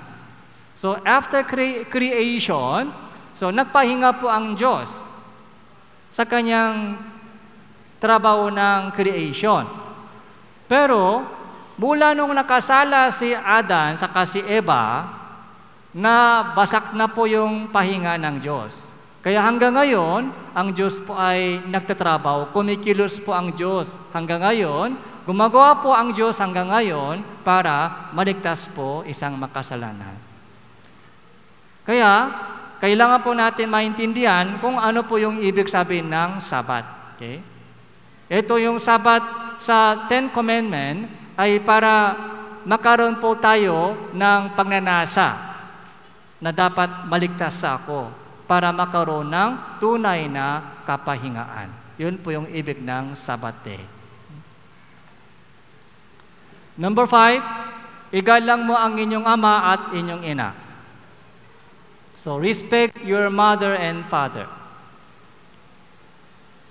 So after creation, so nagpahinga po ang Diyos sa kanyang trabaho ng creation. Pero, mula nung nakasala si Adan saka si Eva, na basak na po yung pahinga ng Diyos. Kaya hanggang ngayon, ang Diyos po ay nagtatrabaho, kumikilos po ang Diyos. Hanggang ngayon, gumagawa po ang Diyos hanggang ngayon para maligtas po isang makasalanan. Kaya, kailangan po natin maintindihan kung ano po yung ibig sabihin ng Sabat. Okay? Ito yung Sabat sa Ten Commandments ay para makaroon po tayo ng pagnanasa na dapat maligtas ako para makaroon ng tunay na kapahingaan. Yun po yung ibig ng Sabat Day. Number 5, igalang mo ang inyong ama at inyong ina. So, respect your mother and father.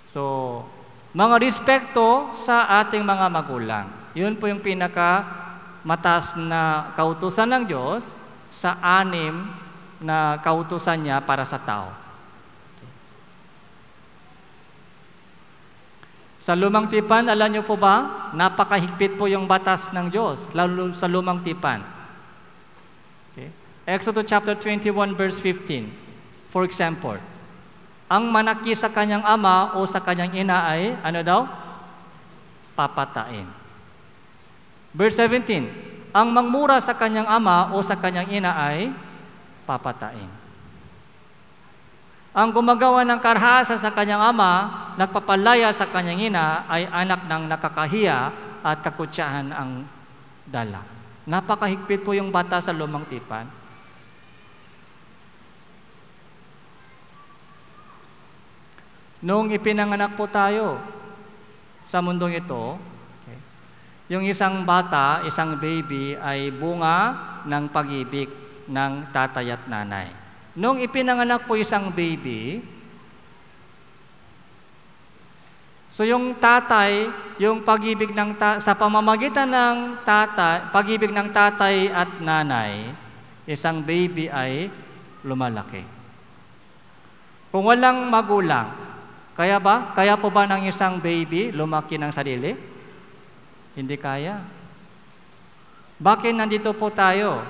So, mga respeto sa ating mga magulang. Yun po yung pinaka-mataas na kautusan ng Diyos sa 6 na kautusan niya para sa tao. Sa Lumang Tipan, alam niyo po ba, napakahigpit po yung batas ng Diyos, lalo sa Lumang Tipan. Exodus chapter 21 verse 15. For example, ang manaki sa kanyang ama o sa kanyang ina ay, ano daw? Papatain. Verse 17, ang mangmura sa kanyang ama o sa kanyang ina ay papatain. Ang gumagawa ng karhasa sa kanyang ama, nagpapalaya sa kanyang ina, ay anak ng nakakahiya at kakutsahan ang dala. Napakahigpit po yung batas sa Lumang Tipan. Noong ipinanganak po tayo sa mundong ito, okay, yung isang bata, isang baby ay bunga ng pag-ibig ng tatay at nanay. Noong ipinanganak po isang baby, so yung tatay, yung pag-ibig ng sa pamamagitan ng tatay, pag-ibig ng tatay at nanay, isang baby ay lumalaki. Kung walang magulang, kaya po ba ng isang baby lumaki ng sarili? Hindi kaya. Bakit nandito po tayo?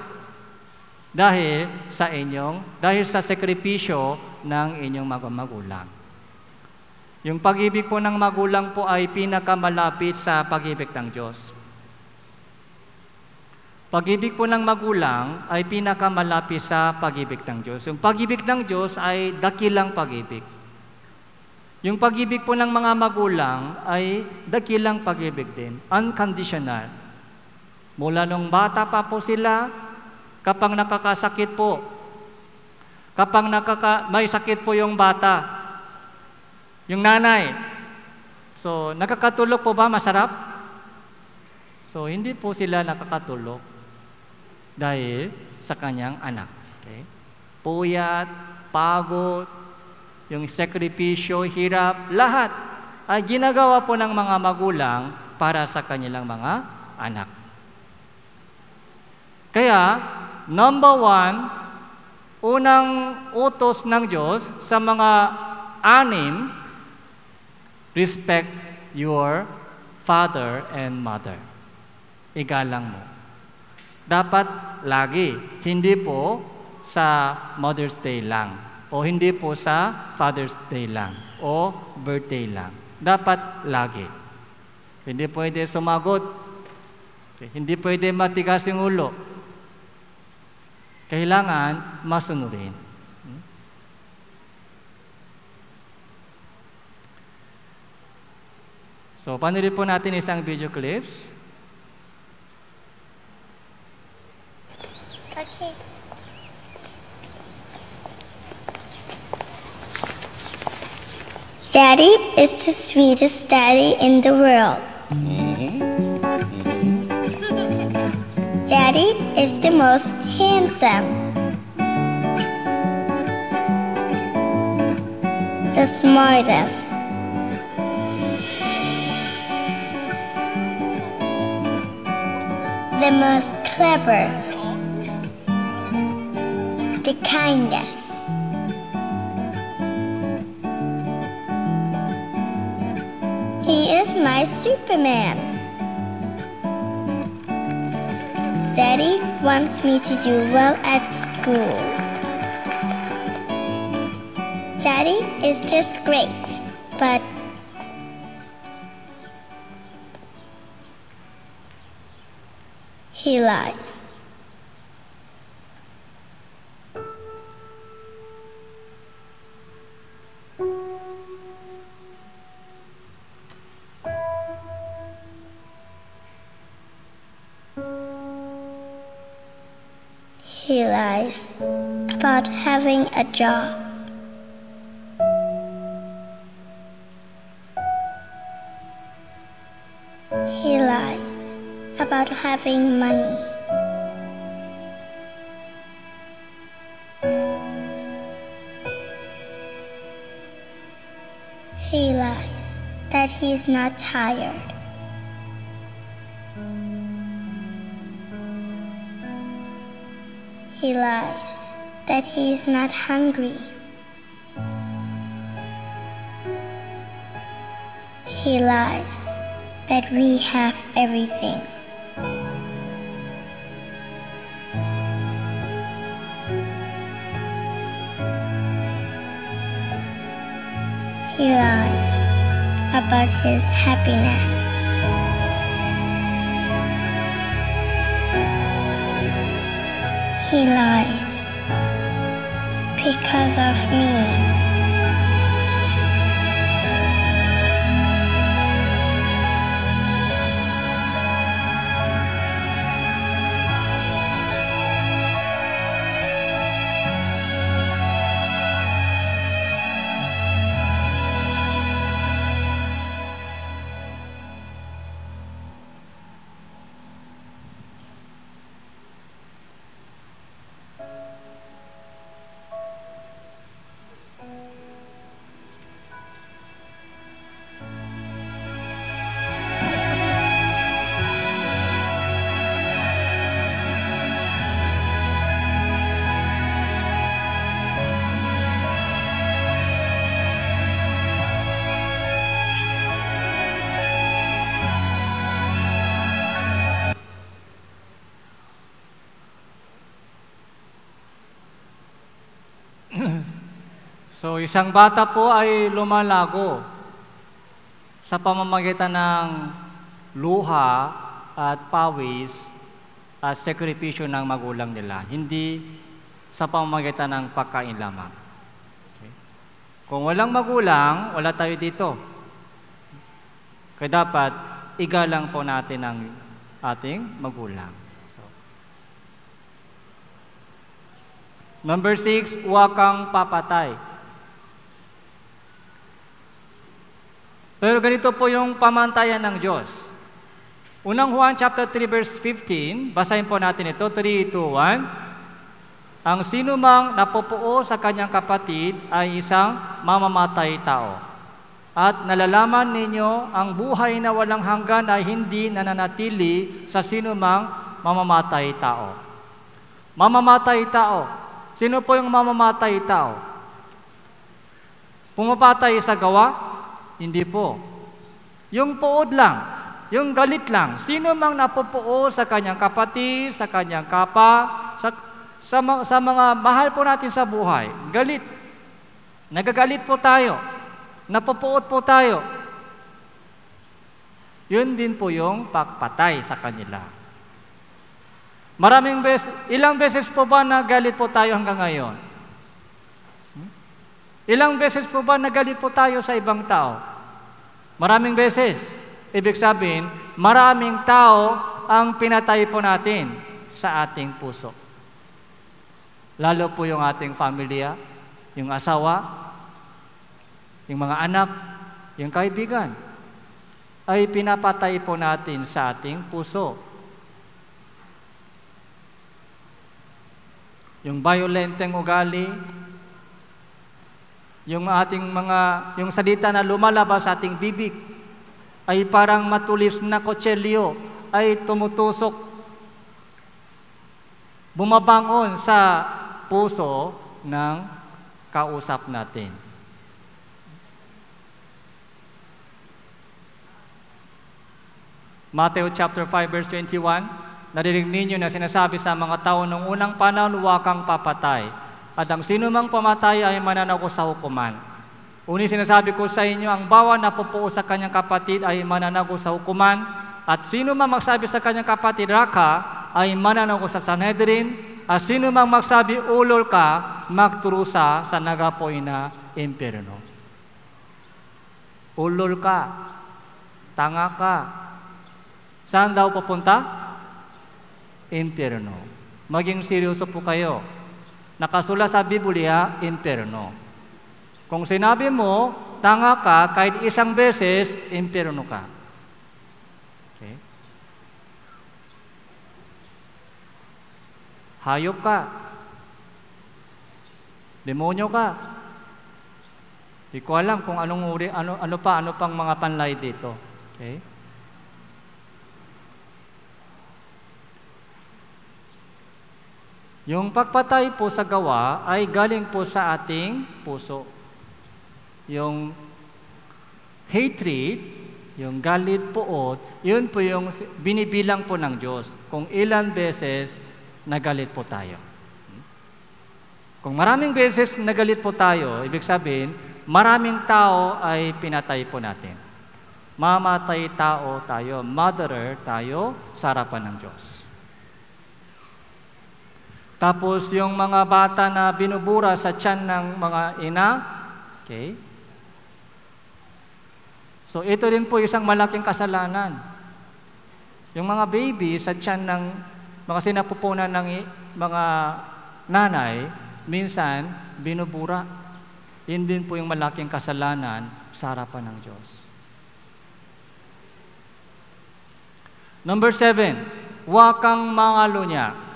Dahil sa sakripisyo ng inyong mga magulang. Yung pag-ibig po ng magulang po ay pinakamalapit sa pag-ibig ng Diyos. Pag-ibig po ng magulang ay pinakamalapit sa pag-ibig ng Diyos. Yung pag-ibig ng Diyos ay dakilang pag-ibig. Yung pag-ibig po ng mga magulang ay dakilang pag-ibig din, unconditional. Mula nung bata pa po sila, kapag nakakasakit po, kapag may sakit po yung bata, yung nanay, so nakakatulog po ba masarap? So hindi po sila nakakatulog dahil sa kanyang anak. Okay? Puyat, pagod, yung sakripisyo, hirap, lahat ay ginagawa po ng mga magulang para sa kanilang mga anak. Kaya, number 1, unang utos ng Diyos sa mga anim, respect your father and mother. Igalang mo. Dapat lagi, hindi po sa Mother's Day lang, o hindi po sa Father's Day lang, o birthday lang. Dapat lagi. Hindi pwede sumagot. Hindi pwede matigas yung ulo. Kailangan masunurin. So, panurin po natin isang video clips. Okay. Daddy is the sweetest daddy in the world. Daddy is the most handsome, the smartest, the most clever, the kindest. He is my Superman. Daddy wants me to do well at school. Daddy is just great, but he lies. He lies about having a job. He lies about having money. He lies that he's not tired. He lies that he's not hungry. He lies that we have everything. He lies about his happiness. He lies because of me. So, isang bata po ay lumalago sa pamamagitan ng luha at pawis at sakripisyo ng magulang nila, hindi sa pamamagitan ng pagkain lamang. Okay? Kung walang magulang, wala tayo dito. Kaya dapat igalang po natin ang ating magulang. So, number 6, huwag kang papatay. Pero ganito po yung pamantayan ng Diyos. Unang Juan chapter 3 verse 15, basahin po natin ito, 3, 2, 1. Ang sinumang napupuo sa kanyang kapatid ay isang mamamatay tao. At nalalaman ninyo ang buhay na walang hanggan ay hindi nananatili sa sinumang mamamatay tao. Mamamatay tao. Sino po yung mamamatay tao? Pumapatay sa gawa? Hindi po. Yung puod lang, yung galit lang. Sino mang napupuo sa kanyang kapatid, sa kanyang kapa, sa mga mahal po natin sa buhay, galit. Nagagalit po tayo. Napupuot po tayo. Yun din po yung pagpatay sa kanila. Ilang beses po ba nagalit po tayo hanggang ngayon? Ilang beses po ba nagalit po tayo sa ibang tao? Maraming beses. Ibig sabihin, maraming tao ang pinatay po natin sa ating puso. Lalo po yung ating pamilya, yung asawa, yung mga anak, yung kaibigan, ay pinapatay po natin sa ating puso. Yung violenteng ugali, yung yung salita na lumalabas sa ating bibig, ay parang matulis na kutsilyo, ay tumutusok, bumabangon sa puso ng kausap natin. Matthew chapter 5 verse 21, narinig ninyo na sinasabi sa mga tao noong unang panahon, huwag kang papatay. At ang sino mang pamatay ay mananagot sa hukuman. Uni sinasabi ko sa inyo, ang bawat napupuo sa kanyang kapatid ay mananagot sa hukuman. At sino mang magsabi sa kanyang kapatid, raka, ay mananagot sa Sanhedrin. At sino mang magsabi, ulol ka, magturusa sa nagapoy na impyerno. Ulol ka, tanga ka. Saan daw pupunta? Impyerno. Maging seryoso po kayo. Nakasulat sa Biblia, impyerno. Kung sinabi mo, tanga ka, kahit isang beses, impyerno ka. Okay? Hayop ka. Demonyo ka. Di ko alam kung ano pang mga panlay dito. Okay? Yung pagpatay po sa gawa ay galing po sa ating puso. Yung hatred, yung galit poot, yun po yung binibilang po ng Diyos kung ilan beses nagalit po tayo. Kung maraming beses nagalit po tayo, ibig sabihin, maraming tao ay pinatay po natin. Mamatay tao tayo, murderer tayo sa harapan ng Diyos. Tapos yung mga bata na binubura sa tiyan ng mga ina, okay? So ito rin po isang malaking kasalanan. Yung mga baby sa tiyan ng mga sinapupunan ng mga nanay, minsan binubura. Yun din po yung malaking kasalanan sa harapan ng Diyos. Number 7, huwag kang mangalunya.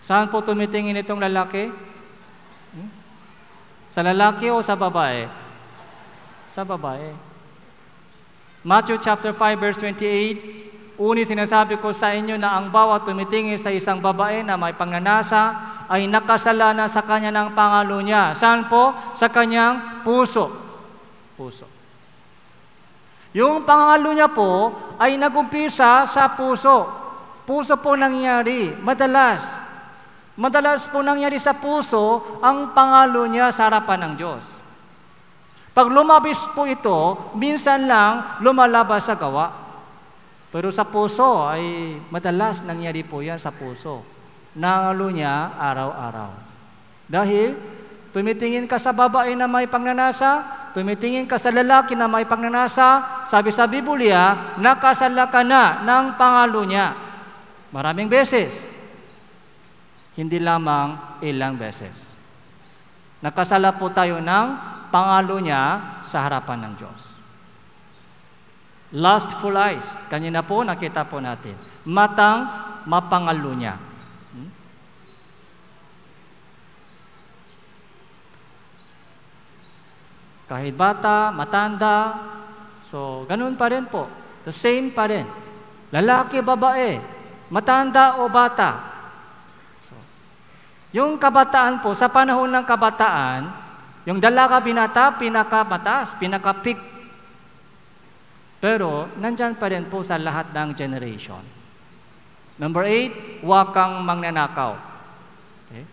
Saan po tumitingin itong lalaki? Sa lalaki o sa babae? Sa babae. Matthew chapter 5 verse 28, uni sinasabi ko sa inyo na ang bawat tumitingin sa isang babae na may pangnanasa ay nakasalanan sa kanya ng pangalo niya. Saan po? Sa kanyang puso. Puso. Yung pangalo niya po ay nagumpisa sa puso. Puso po nangyari. Madalas po nangyari sa puso ang pangalo niya sa harapan ng Diyos. Pag lumabis po ito, minsan lang lumalabas sa gawa. Pero sa puso ay madalas nangyari po yan sa puso. Nangalo niya araw-araw. Dahil tumitingin ka sa babae na may pangnanasa, tumitingin ka sa lalaki na may pangnanasa, sabi sa Biblia, nakasala ka na ng pangalo niya. Maraming beses. Hindi lamang ilang beses. Nakasala po tayo ng pangalo niya sa harapan ng Diyos. Lustful eyes. Kanina po nakita po natin. Matang mapangalo niya. Kahit bata, matanda, so ganun pa rin po. The same pa rin. Lalaki, babae, matanda o bata. So, yung kabataan po, sa panahon ng kabataan, yung dalaga binata, pinakamataas, pinaka-peak. Pero, nandyan pa rin po sa lahat ng generation. Number 8, huwag kang magnanakaw. Okay?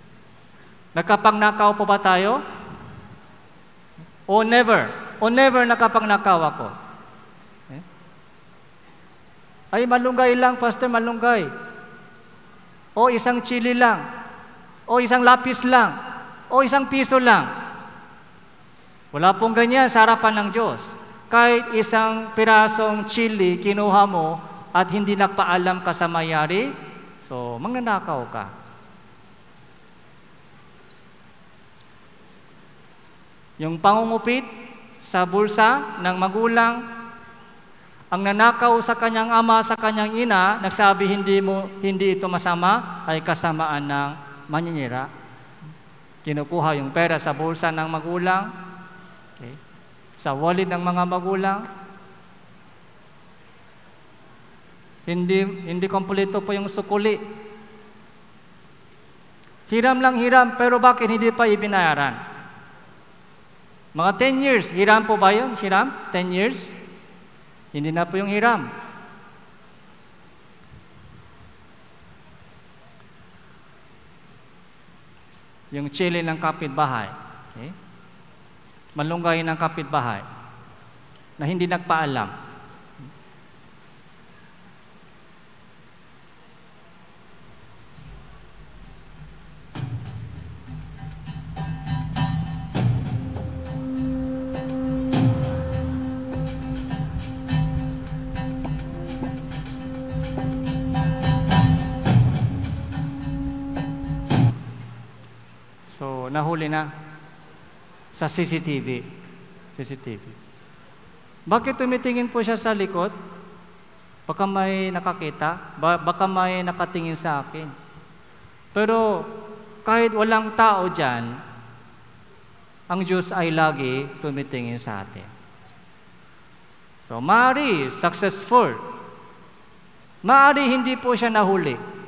Nagkapangnakaw po ba tayo? O never? O never nakapangnakaw ako? Okay? Ay, malunggay lang, Pastor, malunggay. O isang chili lang. O isang lapis lang. O isang piso lang. Wala pong ganyan sa harapan ng Diyos. Kahit isang pirasong chili kinuha mo at hindi nagpaalam ka sa mayari, so magnanakaw ka. Yung pangungupit sa bulsa ng magulang, ang nanakaw sa kanyang ama, sa kanyang ina, nagsabi hindi ito masama, ay kasamaan ng maninira. Kinukuha yung pera sa bulsa ng magulang, okay, sa wallet ng mga magulang. Hindi kompleto po yung sukuli. Hiram lang hiram, pero bakit hindi pa ibinayaran? Mga 10 years, hiram po ba yun? Hiram? 10 years? Hindi na po yung hiram. Yung chili ng kapitbahay. Okay? Malunggay ng kapitbahay na hindi nagpaalam. So, nahuli na sa CCTV. Bakit tumitingin po siya sa likod? Baka may nakakita, baka may nakatingin sa akin. Pero kahit walang tao dyan, ang Diyos ay lagi tumitingin sa atin. So, maaari successful. Maaari hindi po siya nahuli.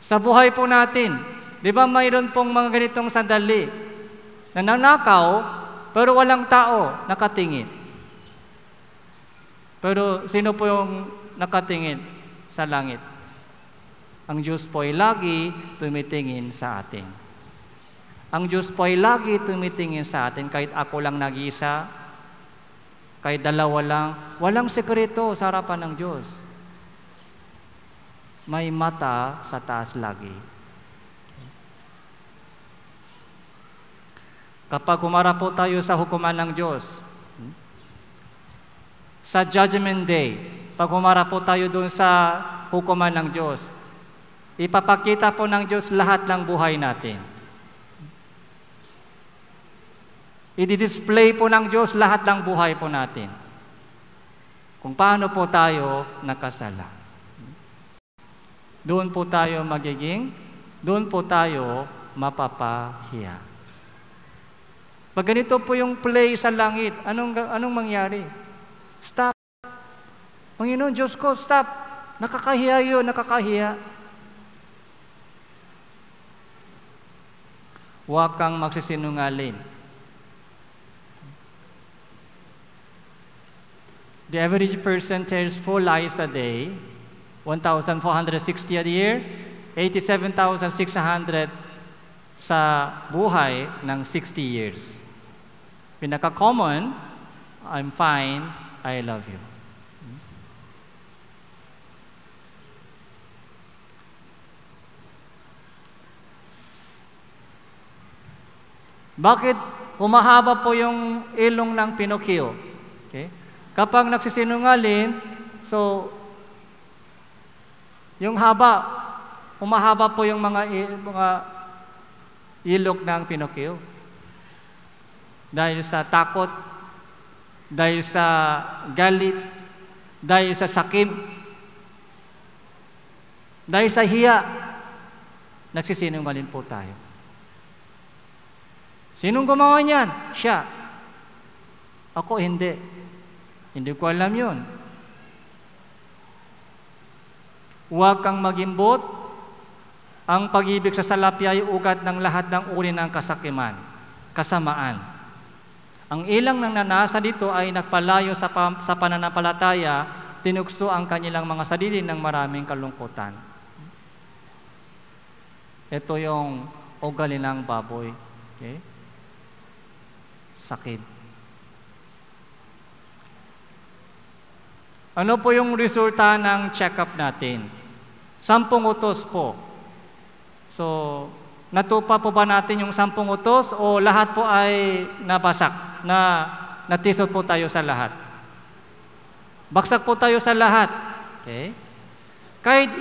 Sa buhay po natin, di ba mayroon pong mga ganitong sandali na nanakaw pero walang tao nakatingin. Pero sino po yung nakatingin sa langit? Ang Diyos po ay lagi tumitingin sa atin. Ang Diyos po ay lagi tumitingin sa atin kahit ako lang nag-isa, kahit dalawa lang, walang sekreto sa harapan ng Diyos. May mata sa taas lagi. Kapag humarap po tayo sa hukuman ng Diyos, sa Judgment Day, pag humarap po tayo doon sa hukuman ng Diyos, ipapakita po ng Diyos lahat ng buhay natin. I-display po ng Diyos lahat ng buhay po natin. Kung paano po tayo nakasala. Doon po tayo mapapahiya. Pag ganito po yung play sa langit, anong mangyari? Stop. Panginoon, Diyos ko, stop. Nakakahiya yun, nakakahiya. Huwag kang magsisinungaling. The average person tells 4 lies a day, 1,460 a year, 87,600 sa buhay ng 60 years. Pinaka-common, I'm fine, I love you. Bakit humahaba po yung ilong ng Pinocchio? Okay? Kapag nagsisinungaling, so yung humahaba po yung mga ilok ng Pinocchio. Dahil sa takot, dahil sa galit, dahil sa sakit, dahil sa hiya, nagsisinungaling po tayo. Sinong gumawa niyan? Siya. Ako hindi. Hindi ko alam yun. Huwag kang magimbot. Ang pag-ibig sa salapi ay ugat ng lahat ng uri ng kasamaan. Ang ilang nang nanasa dito ay nagpalayo sa pananampalataya, tinukso ang kanilang mga sarili ng maraming kalungkutan. Ito yung ugali ng baboy. Okay? Sakit. Ano po yung resulta ng check-up natin? 10 utos po. So, natupa po ba natin yung 10 utos o lahat po ay nabasak, natisod po tayo sa lahat? Baksak po tayo sa lahat. Okay? Kahit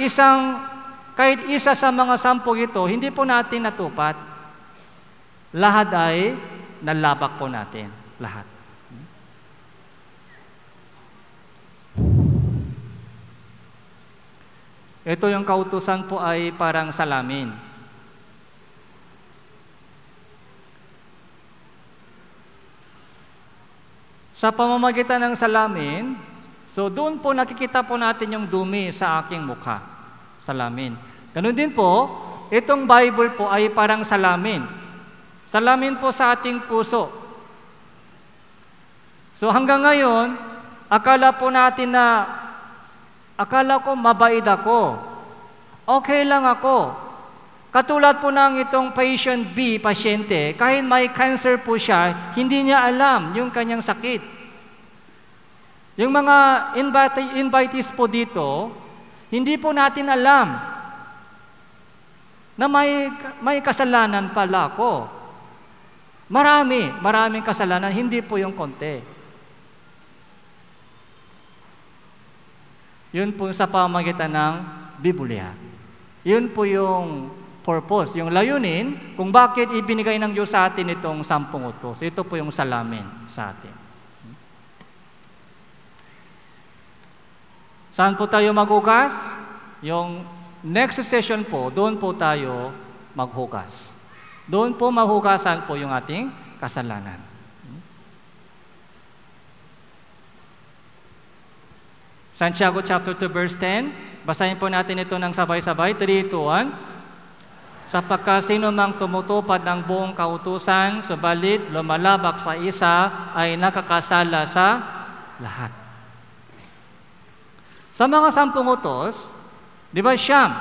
isa sa mga 10 ito, hindi po natin natupad. Lahat ay nalabak po natin. Lahat. Ito yung kautusan po ay parang salamin. Sa pamamagitan ng salamin, so doon po nakikita po natin yung dumi sa aking mukha. Salamin. Ganun din po, itong Bible po ay parang salamin. Salamin po sa ating puso. So hanggang ngayon, akala ko mabait ako. Okay lang ako. Katulad po ng itong patient B, pasyente, kahit may cancer po siya, hindi niya alam yung kanyang sakit. Yung mga invitees po dito, hindi po natin alam na may kasalanan pala ako. Maraming kasalanan, hindi po yung konti. Yun po sa pamamagitan ng Biblia. Yun po yung purpose, yung layunin kung bakit ibinigay ng Diyos sa atin itong 10 utos. Ito po yung salamin sa atin. Saan po tayo maghugas? Yung next session po, doon po tayo maghugas. Doon po mahugasan po yung ating kasalanan. Santiago chapter 2 verse 10. Basahin po natin ito ng sabay-sabay. 3, 2, 1. Sapagkat sino mang tumutupad ng buong kautusan, subalit lumalabak sa isa, ay nakakasala sa lahat. Sa mga 10 utos, di ba siyam?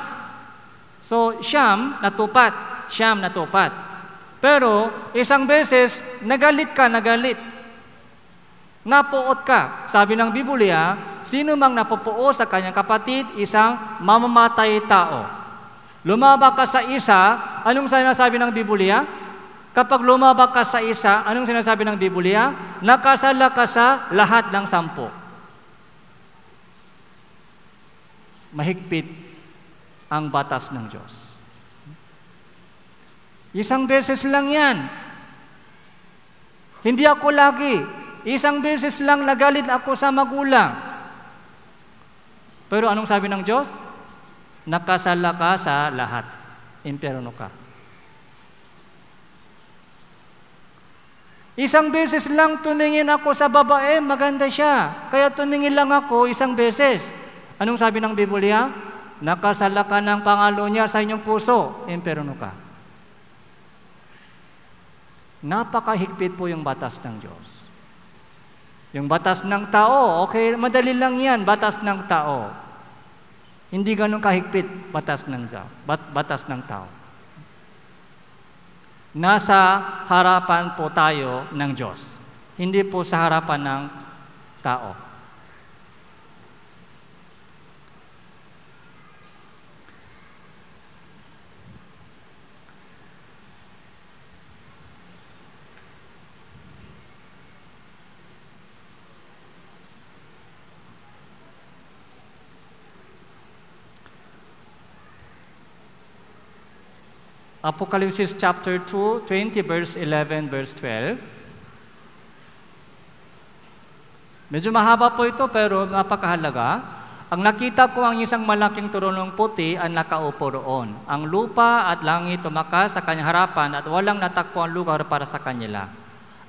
So, siyam natupad. Pero, isang beses, nagalit. Napuot ka. Sabi ng Biblia, sino mang napupuo sa kanyang kapatid, isang mamamatay tao. Lumabak ka sa isa, anong sinasabi ng Biblia? Kapag lumabak ka sa isa, anong sinasabi ng Biblia? Nakasala ka sa lahat ng 10. Mahigpit ang batas ng Diyos. Isang beses lang yan. Hindi ako lagi. Isang beses lang nagalit ako sa magulang. Pero anong sabi ng Diyos? Nakasala ka sa lahat. Impyerno ka. Isang beses lang tumingin ako sa babae, maganda siya. Kaya tumingin lang ako isang beses. Anong sabi ng Biblia? Nakasala ka ng pangalo niya sa inyong puso. Impyerno ka. Napakahigpit po yung batas ng Diyos. Yung batas ng tao, okay, madali lang yan, batas ng tao. Hindi ganun kahigpit batas ng tao. Nasa harapan po tayo ng Diyos. Hindi po sa harapan ng tao. Apocalypse chapter 2, 20 verse 11, verse 12. Medyo mahaba po ito pero napakahalaga. Ang nakita ko ang isang malaking tronong puti ang nakaupo roon. Ang lupa at langit tumakas sa kanyang harapan at walang natakpo ang lugar para sa kanila.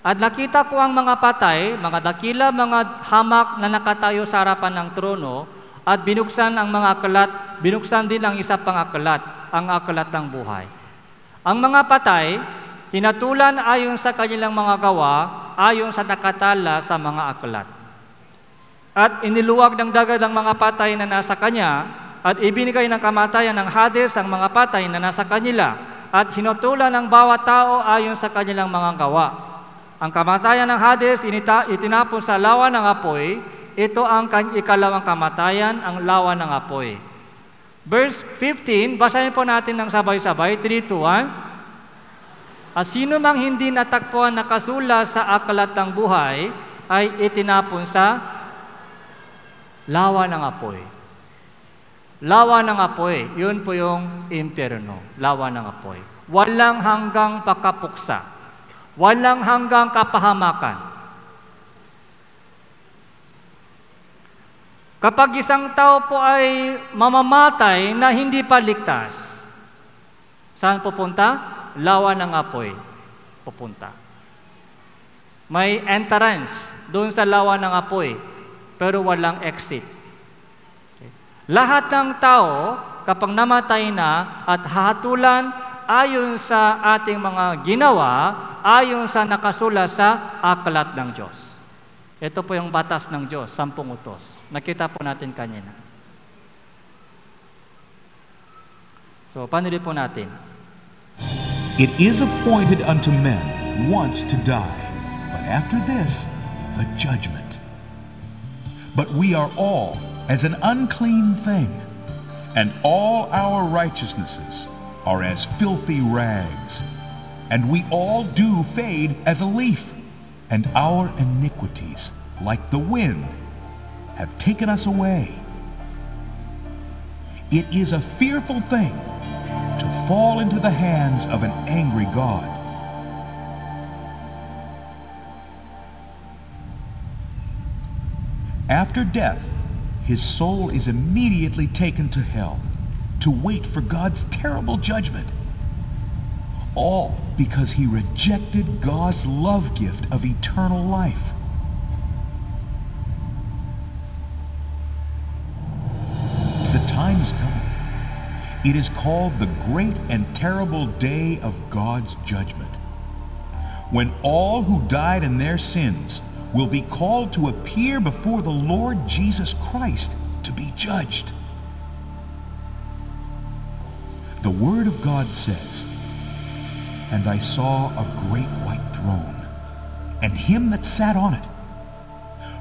At nakita ko ang mga patay, mga dakila, mga hamak na nakatayo sa harapan ng trono at binuksan ang mga aklat, binuksan din ang isa pang aklat, ang aklat ng buhay. Ang mga patay, hinatulan ayon sa kanilang mga gawa, ayon sa nakatala sa mga aklat. At iniluwag ng dagat ang mga patay na nasa kanya, at ibinigay ng kamatayan ng Hades ang mga patay na nasa kanila, at hinutulan ng bawat tao ayon sa kanilang mga gawa. Ang kamatayan ng Hades itinapon sa lawa ng apoy. Ito ang ikalawang kamatayan, ang lawa ng apoy. Verse 15, basahin po natin ng sabay-sabay, 3, 2, 1. At sino mang hindi natakpuan nakasulat sa aklat ng buhay ay itinapon sa lawa ng apoy. Lawa ng apoy, yun po yung impyerno, lawa ng apoy. Walang hanggang pakapuksa. Walang hanggang kapahamakan. Kapag isang tao po ay mamamatay na hindi pa ligtas, saan pupunta? Lawa ng apoy pupunta. May entrance doon sa lawa ng apoy, pero walang exit. Okay. Lahat ng tao, kapag namatay na at hahatulan ayon sa ating mga ginawa, ayon sa nakasulat sa aklat ng Diyos. Ito po yung batas ng Diyos, 10 utos. Nakita po natin kanina. So, panuloy po natin. It is appointed unto men once to die, but after this, the judgment. But we are all as an unclean thing, and all our righteousnesses are as filthy rags. And we all do fade as a leaf, and our iniquities, like the wind, have taken us away. It is a fearful thing to fall into the hands of an angry God. After death, his soul is immediately taken to hell to wait for God's terrible judgment. All because he rejected God's love gift of eternal life. The time is coming. It is called the great and terrible day of God's judgment, when all who died in their sins will be called to appear before the Lord Jesus Christ to be judged. The Word of God says, "And I saw a great white throne, and him that sat on it,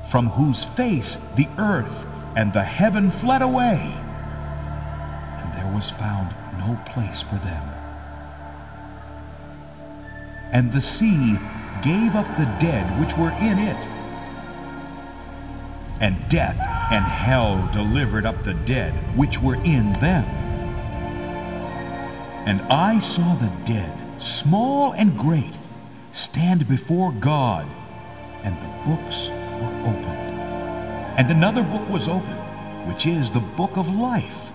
from whose face the earth and the heaven fled away, and there was found no place for them. And the sea gave up the dead which were in it, and death and hell delivered up the dead which were in them. And I saw the dead, small and great, stand before God, and the books were opened. And another book was opened, which is the book of life.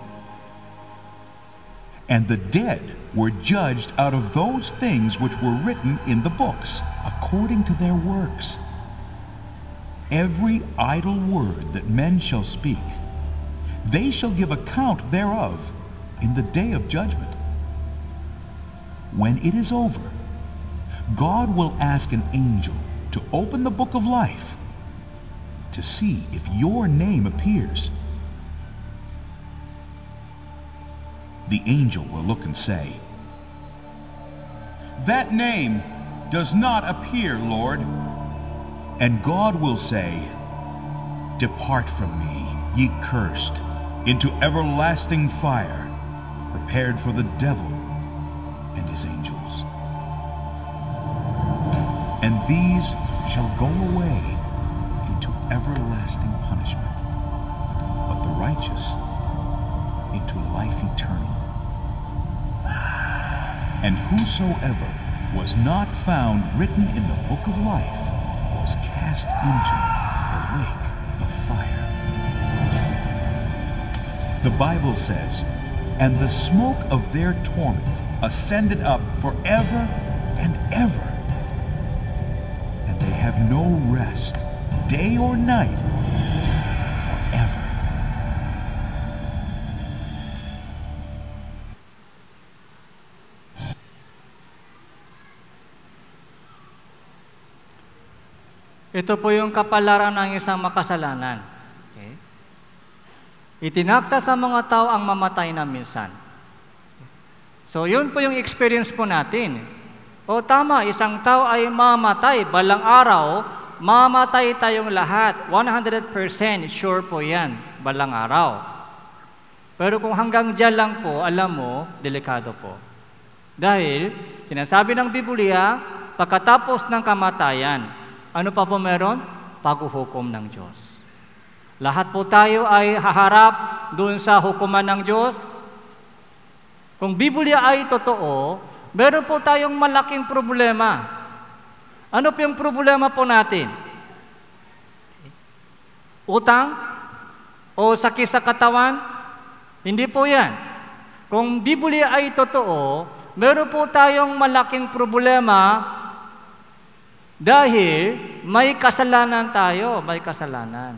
And the dead were judged out of those things which were written in the books, according to their works. Every idle word that men shall speak, they shall give account thereof in the day of judgment. When it is over, God will ask an angel to open the book of life to see if your name appears. The angel will look and say, "That name does not appear, Lord." And God will say, "Depart from me, ye cursed, into everlasting fire, prepared for the devil and his angels. And these shall go away into everlasting punishment, but the righteous into life eternal. And whosoever was not found written in the book of life was cast into the lake of fire. The Bible says, "And the smoke of their torment ascended up forever and ever. And they have no rest, day or night, forever." Ito po yung kapalaran ng isang makasalanan. Okay? Itinakda sa mga tao ang mamatay na minsan. So, yun po yung experience po natin. O tama, isang tao ay mamatay. Balang araw, mamatay tayong lahat. 100% sure po yan, balang araw. Pero kung hanggang dyan lang po, alam mo, delikado po. Dahil, sinasabi ng Biblia, pagkatapos ng kamatayan, ano pa po meron? Paghuhukom ng Diyos. Lahat po tayo ay haharap doon sa hukuman ng Diyos. Kung Biblia ay totoo, meron po tayong malaking problema. Ano po yung problema po natin? Utang? O sakit sa katawan? Hindi po yan. Kung Biblia ay totoo, meron po tayong malaking problema dahil may kasalanan tayo, may kasalanan.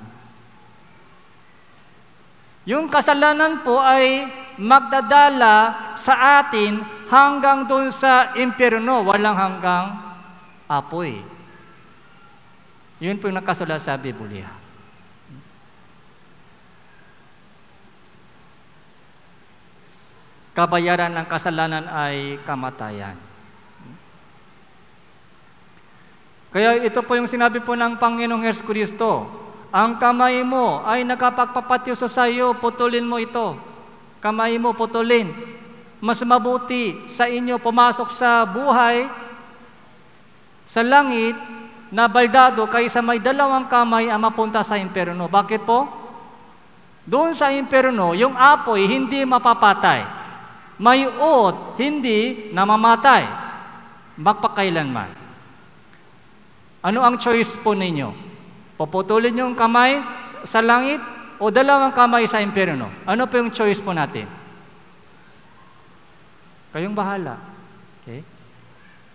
Yung kasalanan po ay magdadala sa atin hanggang doon sa impyerno, walang hanggang apoy. Yun po yung nakasulat sa Biblia. Kabayaran ng kasalanan ay kamatayan. Kaya ito po yung sinabi po ng Panginoong Jesucristo, ang kamay mo ay nakapagpapatyoso sa iyo, putulin mo ito. Kamay mo, putulin. Mas mabuti sa inyo pumasok sa buhay, sa langit, na baldado kaysa may dalawang kamay ang mapunta sa impyerno. Bakit po? Doon sa impyerno, yung apoy hindi mapapatay. May uot, hindi namamatay. Magpakailanman. Ano ang choice po ninyo? Puputulin yung kamay sa langit o dalawang kamay sa impyerno? Ano po yung choice po natin? Kayong bahala. Okay?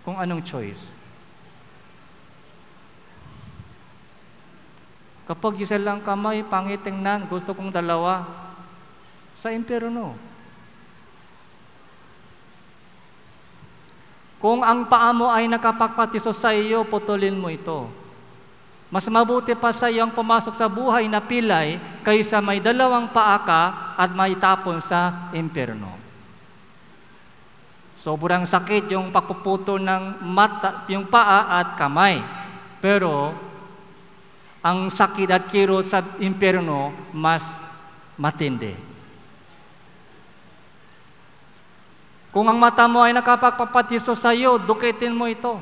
Kung anong choice. Kapag isa lang kamay, pangit tingnan, gusto kong dalawa, sa impyerno. Kung ang paa mo ay nakapagpatiso sa iyo, putulin mo ito. Mas mabuti pa sa iyo ang pumasok sa buhay na pilay kaysa may dalawang paa ka at may tapon sa impyerno. Sobrang sakit yung pagpuputol ng mata, yung paa at kamay. Pero ang sakit at kirot sa impyerno mas matindi. Kung ang mata mo ay nakapagpapatiso sa iyo, dukitin mo ito.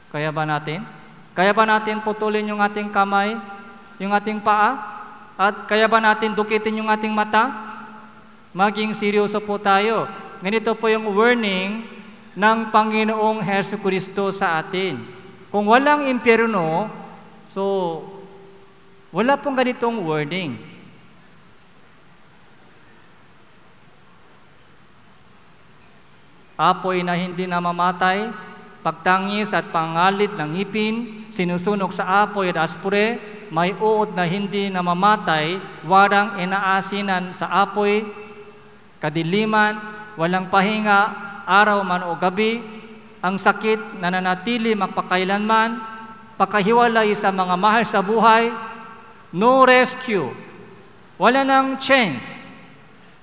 Kaya ba natin? Kaya ba natin putulin yung ating kamay, yung ating paa? At kaya ba natin dukitin yung ating mata? Maging seryoso po tayo. Ganito po yung warning ng Panginoong Jesucristo sa atin. Kung walang impyerno, so wala pong ganitong warning. Apoy na hindi namamatay, pagtangis at pangalit ng ngipin, sinusunog sa apoy at aspure, may uod na hindi namamatay, warang inaasinan sa apoy, kadiliman, walang pahinga, araw man o gabi, ang sakit na nanatili magpakailanman, pagkahiwalay sa mga mahal sa buhay, no rescue, wala nang chance.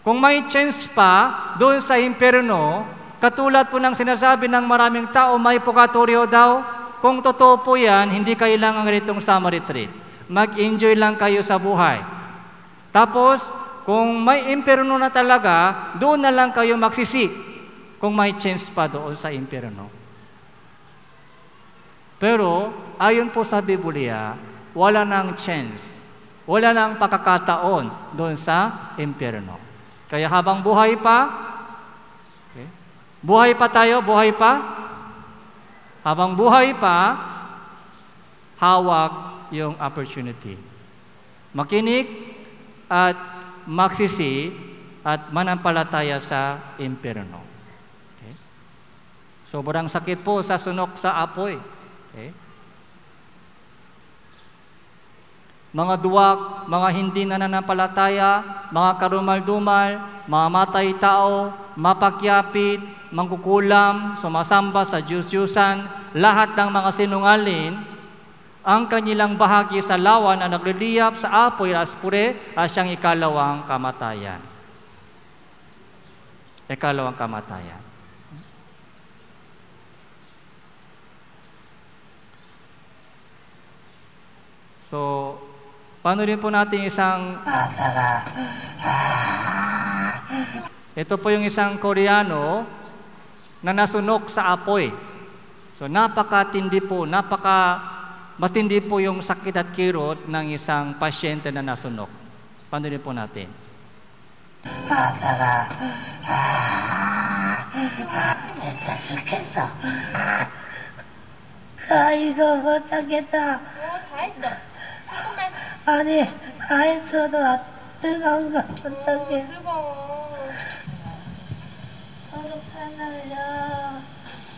Kung may chance pa doon sa impyerno, katulad po ng sinasabi ng maraming tao, may purgatorio daw. Kung totoo po yan, hindi kailangan ganitong summer retreat. Mag-enjoy lang kayo sa buhay. Tapos, kung may impyerno na talaga, doon na lang kayo magsisi. Kung may chance pa doon sa impyerno. Pero, ayon po sa Biblia, wala nang chance. Wala nang pagkakataon doon sa impyerno. Kaya habang buhay pa, buhay pa tayo, buhay pa. Habang buhay pa, hawak yung opportunity. Makinig at magsisi at manampalataya sa impyerno. Okay? Sobrang sakit po sa sunok sa apoy. Okay? Mga duwag, mga hindi nananampalataya, mga karumal-dumal, mamatay tao, mapakyapit, mangkukulam, sumasamba sa Diyos-Diyusan, lahat ng mga sinungaling, ang kanilang bahagi sa lawa na nagliliyap sa apoy aspure ay siyang ikalawang kamatayan. Ikalawang kamatayan. So, paano rin po natin ito po yung isang Koreano na nasunok sa apoy. So, napakatindi po, matindi po yung sakit at kirot ng isang pasyente na nasunok. Paano rin po natin? 진짜 죽겠어. 이거 못 참겠다. 다 했어. 아니, 다 했어도 뜨거운 거 어떡해. 뜨거워. 도둑 살려줘.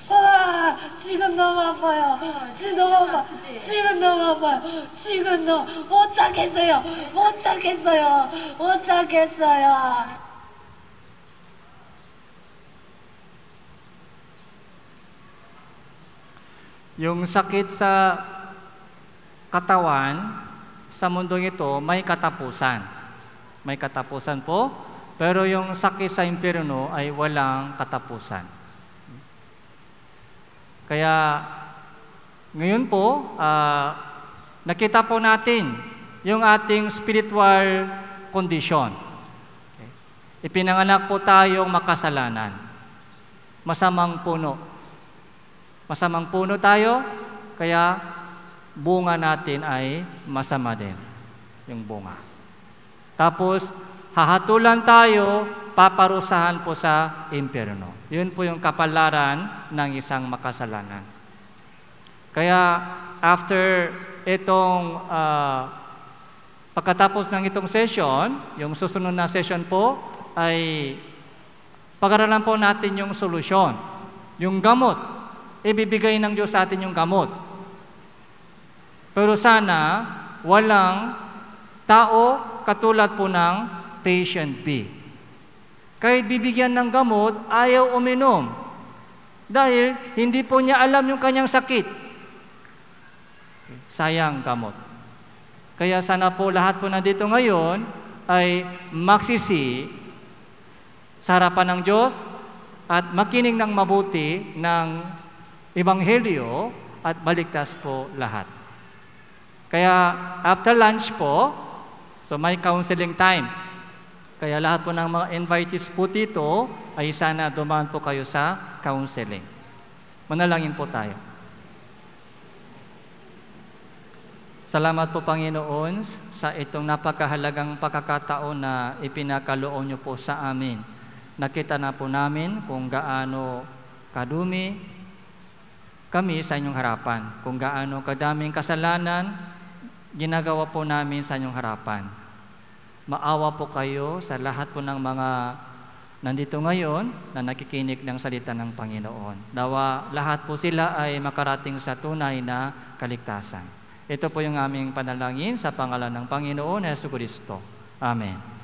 와, 지금 너무 아파요. 지금 너무 아파. 지금 너무 아파요. 지금 못 참겠어요. 못 참겠어요. 못 참겠어요. Yung sakit sa katawan, sa mundong ito, may katapusan. May katapusan po, pero yung sakit sa impyerno ay walang katapusan. Kaya, ngayon po, nakita po natin yung ating spiritual condition. Okay. Ipinanganak po tayong makasalanan. Masamang puno. Masamang puno tayo, kaya bunga natin ay masama din, yung bunga. Tapos, hahatulan tayo, paparusahan po sa impyerno. Yun po yung kapalaran ng isang makasalanan. Kaya, after itong, pagkatapos ng itong session, yung susunod na session po, ay pag-aralan po natin yung solusyon, yung gamot. Ibibigay ng Diyos sa atin yung gamot. Pero sana, walang tao katulad po ng patient B. Kahit bibigyan ng gamot, ayaw uminom. Dahil hindi po niya alam yung kanyang sakit. Sayang gamot. Kaya sana po lahat po nandito ngayon ay magsisi sa harapan ng Diyos at makinig ng mabuti ng Ebanghelyo at baligtas po lahat. Kaya after lunch po, so may counseling time. Kaya lahat po ng mga invitees po dito ay sana dumaan po kayo sa counseling. Manalangin po tayo. Salamat po Panginoon sa itong napakahalagang pagkakataon na ipinakaloob niyo po sa amin. Nakita na po namin kung gaano kadumi kami sa inyong harapan. Kung gaano kadaming kasalanan, ginagawa po namin sa inyong harapan. Maawa po kayo sa lahat po ng mga nandito ngayon na nakikinig ng salita ng Panginoon. Nawa lahat po sila ay makarating sa tunay na kaligtasan. Ito po yung aming panalangin sa pangalan ng Panginoon Jesu Kristo. Amen.